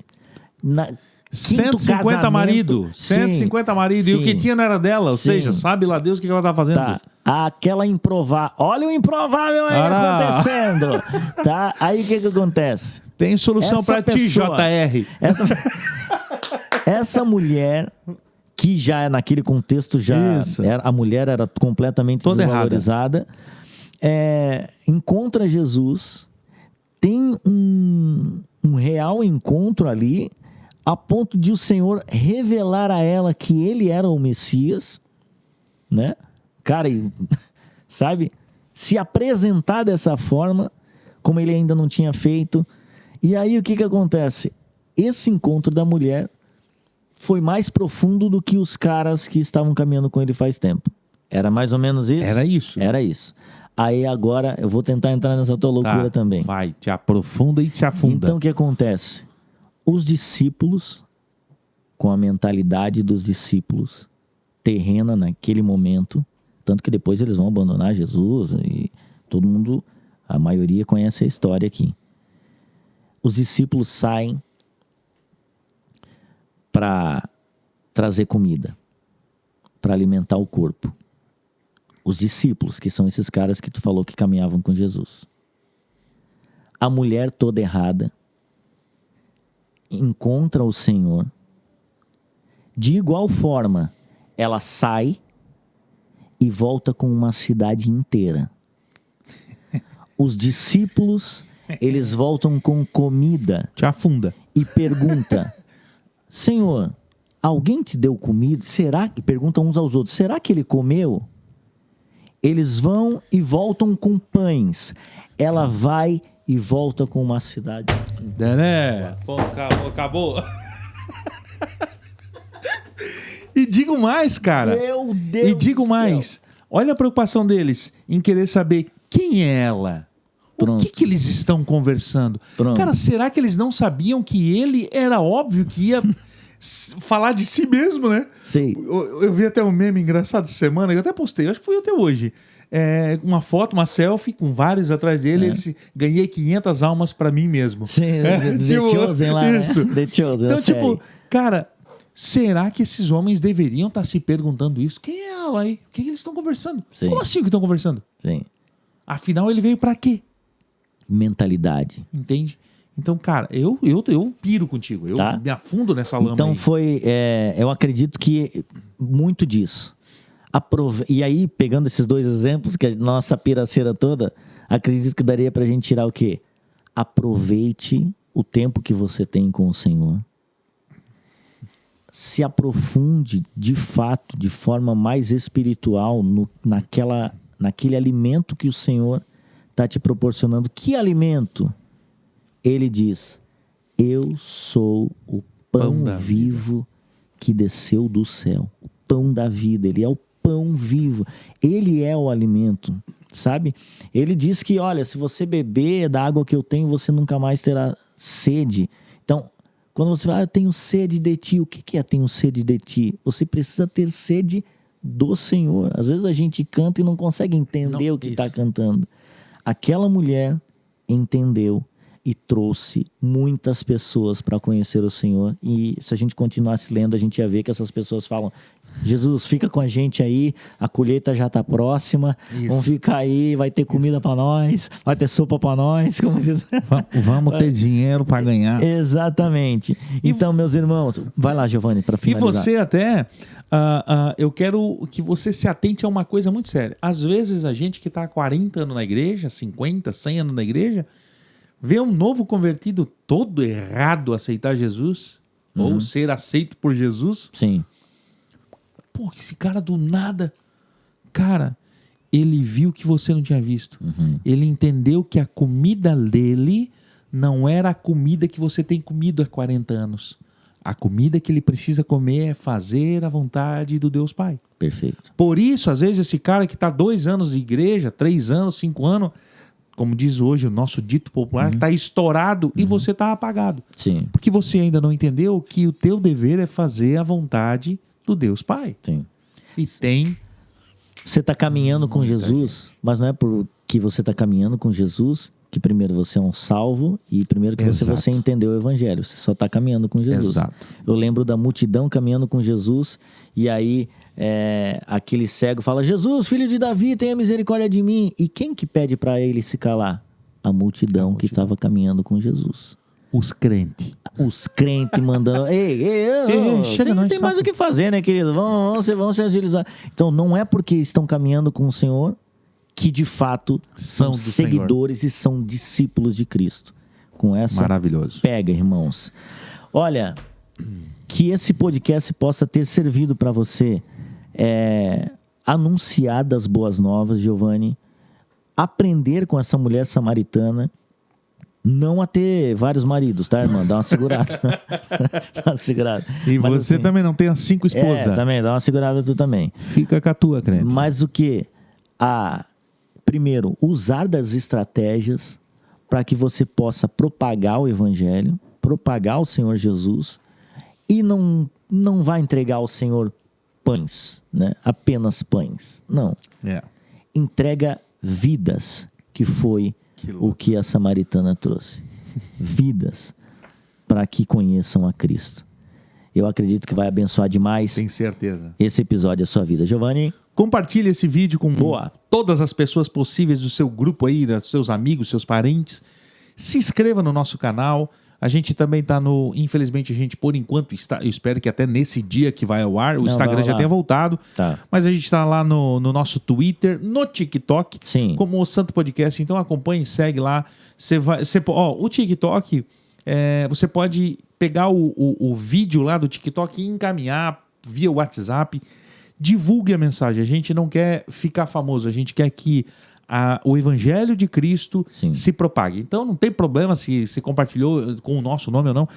150 marido. 150 marido. E o que tinha não era dela. Ou seja, sabe lá Deus o que ela tá fazendo. Tá. Aquela improvável. Olha o improvável aí acontecendo. Tá? Aí o que acontece? Tem solução pra ti, JR. Essa mulher, que já naquele contexto a mulher era completamente toda desvalorizada, encontra Jesus, tem um real encontro ali, a ponto de o Senhor revelar a ela que ele era o Messias, né? Cara, sabe? Se apresentar dessa forma, como ele ainda não tinha feito. E aí o que acontece? Esse encontro da mulher foi mais profundo do que os caras que estavam caminhando com ele faz tempo. Era mais ou menos isso? Era isso. Era isso. Aí agora eu vou tentar entrar nessa tua loucura também. Vai, te aprofunda e te afunda. Então o que acontece? Os discípulos, com a mentalidade dos discípulos terrena naquele momento, tanto que depois eles vão abandonar Jesus e todo mundo, a maioria conhece a história aqui. Os discípulos saem para trazer comida, para alimentar o corpo. Os discípulos, que são esses caras que tu falou que caminhavam com Jesus. A mulher toda errada encontra o Senhor. De igual forma, ela sai e volta com uma cidade inteira. Os discípulos, eles voltam com comida. Te afunda. E pergunta: Senhor, alguém te deu comida? Será que... Perguntam uns aos outros: será que ele comeu? Eles vão e voltam com pães. Ela vai e volta com uma cidade. Pô, acabou. E digo mais, cara. Meu Deus. E digo mais. Olha a preocupação deles em querer saber quem é ela. Pronto. O que eles estão conversando? Pronto. Cara, será que eles não sabiam que ele era óbvio que ia falar de si mesmo, né? Sim. Eu vi até um meme engraçado essa semana, eu até postei, acho que foi até hoje. Uma foto, uma selfie com vários atrás dele, ele disse: ganhei 500 almas pra mim mesmo. Sim, The Chosen lá, isso. Né? The Chosen, então, tipo, cara, será que esses homens deveriam estar se perguntando isso? Quem é ela aí? O que eles estão conversando? Sim. Como assim que estão conversando? Sim. Afinal, ele veio pra quê? Mentalidade. Entende? Então, cara, eu piro contigo. Eu me afundo nessa lama. Então aí. Eu acredito que muito disso. E aí, pegando esses dois exemplos, que a nossa piraceira toda, acredito que daria pra gente tirar o quê? Aproveite o tempo que você tem com o Senhor. se aprofunde de fato, de forma mais espiritual, naquele alimento que o Senhor está te proporcionando. Que alimento? Ele diz: eu sou o pão vivo que desceu do céu. O pão da vida. Ele é o pão vivo. Ele é o alimento, sabe? Ele diz que, olha, se você beber da água que eu tenho, você nunca mais terá sede. Então, quando você fala, eu tenho sede de ti, o que é tenho sede de ti? Você precisa ter sede do Senhor. Às vezes a gente canta e não consegue entender o que está cantando. Aquela mulher entendeu e trouxe muitas pessoas para conhecer o Senhor. E se a gente continuasse lendo, a gente ia ver que essas pessoas falam: Jesus, fica com a gente aí, a colheita já está próxima, vamos ficar aí, vai ter comida para nós, vai ter sopa para nós. Como diz? Vamos ter dinheiro para ganhar. Exatamente. Então, meus irmãos, vai lá, Giovanni, para finalizar. E você até, eu quero que você se atente a uma coisa muito séria. Às vezes a gente que está há 40 anos na igreja, 50, 100 anos na igreja, vê um novo convertido todo errado aceitar Jesus, ou ser aceito por Jesus. Sim. Pô, esse cara do nada... Cara, ele viu que você não tinha visto. Ele entendeu que a comida dele não era a comida que você tem comido há 40 anos. A comida que ele precisa comer é fazer a vontade do Deus Pai. Perfeito. Por isso, às vezes, esse cara que está 2 anos de igreja, 3 anos, 5 anos... Como diz hoje o nosso dito popular, está estourado e você está apagado. Sim. Porque você ainda não entendeu que o teu dever é fazer a vontade do Deus Pai. Sim. E tem... Você está caminhando com Jesus, mas não é porque você está caminhando com Jesus que primeiro você é um salvo e primeiro que você entendeu o evangelho. Você só está caminhando com Jesus. Exato. Eu lembro da multidão caminhando com Jesus e aí aquele cego fala: Jesus, filho de Davi, tenha misericórdia de mim. E quem que pede para ele se calar? A multidão que estava caminhando com Jesus. Os crentes. Os crentes mandando... Chega, não tem mais o que fazer, né, querido? Vamos se agilizar. Então, não é porque estão caminhando com o Senhor que, de fato, são seguidores e são discípulos de Cristo. Com essa... Maravilhoso. Pega, irmãos. Olha, que esse podcast possa ter servido para você anunciar das boas novas, Giovanni, aprender com essa mulher samaritana, não a ter vários maridos, tá, irmã? Dá uma segurada. Dá uma segurada. E mas você assim, também não tem as 5 esposas. Também, dá uma segurada tu também. Fica com a tua, crente. Mas o que? Primeiro, usar das estratégias para que você possa propagar o evangelho, propagar o Senhor Jesus e não vai entregar ao Senhor pães, né? Apenas pães. Não. Entrega vidas, que foi o que a samaritana trouxe. Vidas para que conheçam a Cristo. Eu acredito que vai abençoar demais. Tenho certeza. Esse episódio da sua vida. Giovanni? Compartilhe esse vídeo com todas as pessoas possíveis do seu grupo aí, dos seus amigos, seus parentes. Se inscreva no nosso canal. A gente também está no... Infelizmente, a gente, por enquanto, está... Eu espero que até nesse dia que vai ao ar, o Instagram já tenha voltado. Tá. Mas a gente está lá no nosso Twitter, no TikTok, como o Santo Podcast. Então, acompanhe e segue lá. O TikTok, você pode pegar o vídeo lá do TikTok e encaminhar via WhatsApp. Divulgue a mensagem. A gente não quer ficar famoso. A gente quer que... o Evangelho de Cristo se propague. Então não tem problema se compartilhou com o nosso nome ou não.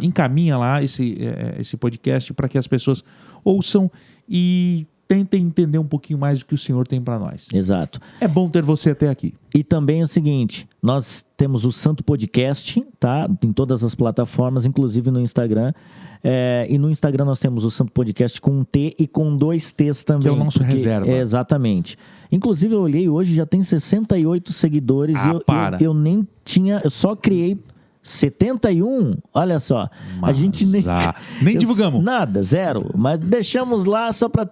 Encaminha lá esse podcast para que as pessoas ouçam e tentem entender um pouquinho mais do que o Senhor tem para nós. Exato. É bom ter você até aqui. E também é o seguinte, nós temos o Santo Podcast, tá? Em todas as plataformas, inclusive no Instagram. E no Instagram nós temos o Santo Podcast com um T e com 2 T's também. Que é o nosso reserva. Exatamente. Inclusive eu olhei hoje, já tem 68 seguidores. Eu nem tinha, eu só criei 71, olha só. Mas a gente nem divulgamos. Nada, 0. Mas deixamos lá só para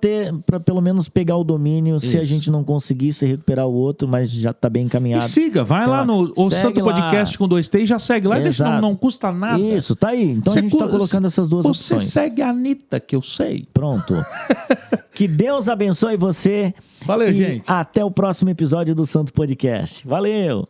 pelo menos pegar o domínio. Isso. Se a gente não conseguisse recuperar o outro, mas já tá bem encaminhado. E siga, vai lá no Santo Podcast com 2T e já segue lá. Deixa, não custa nada. Isso, tá aí. Então a gente tá colocando essas duas opções. Você segue a Anitta, que eu sei. Pronto. Que Deus abençoe você. Valeu, gente. Até o próximo episódio do Santo Podcast. Valeu!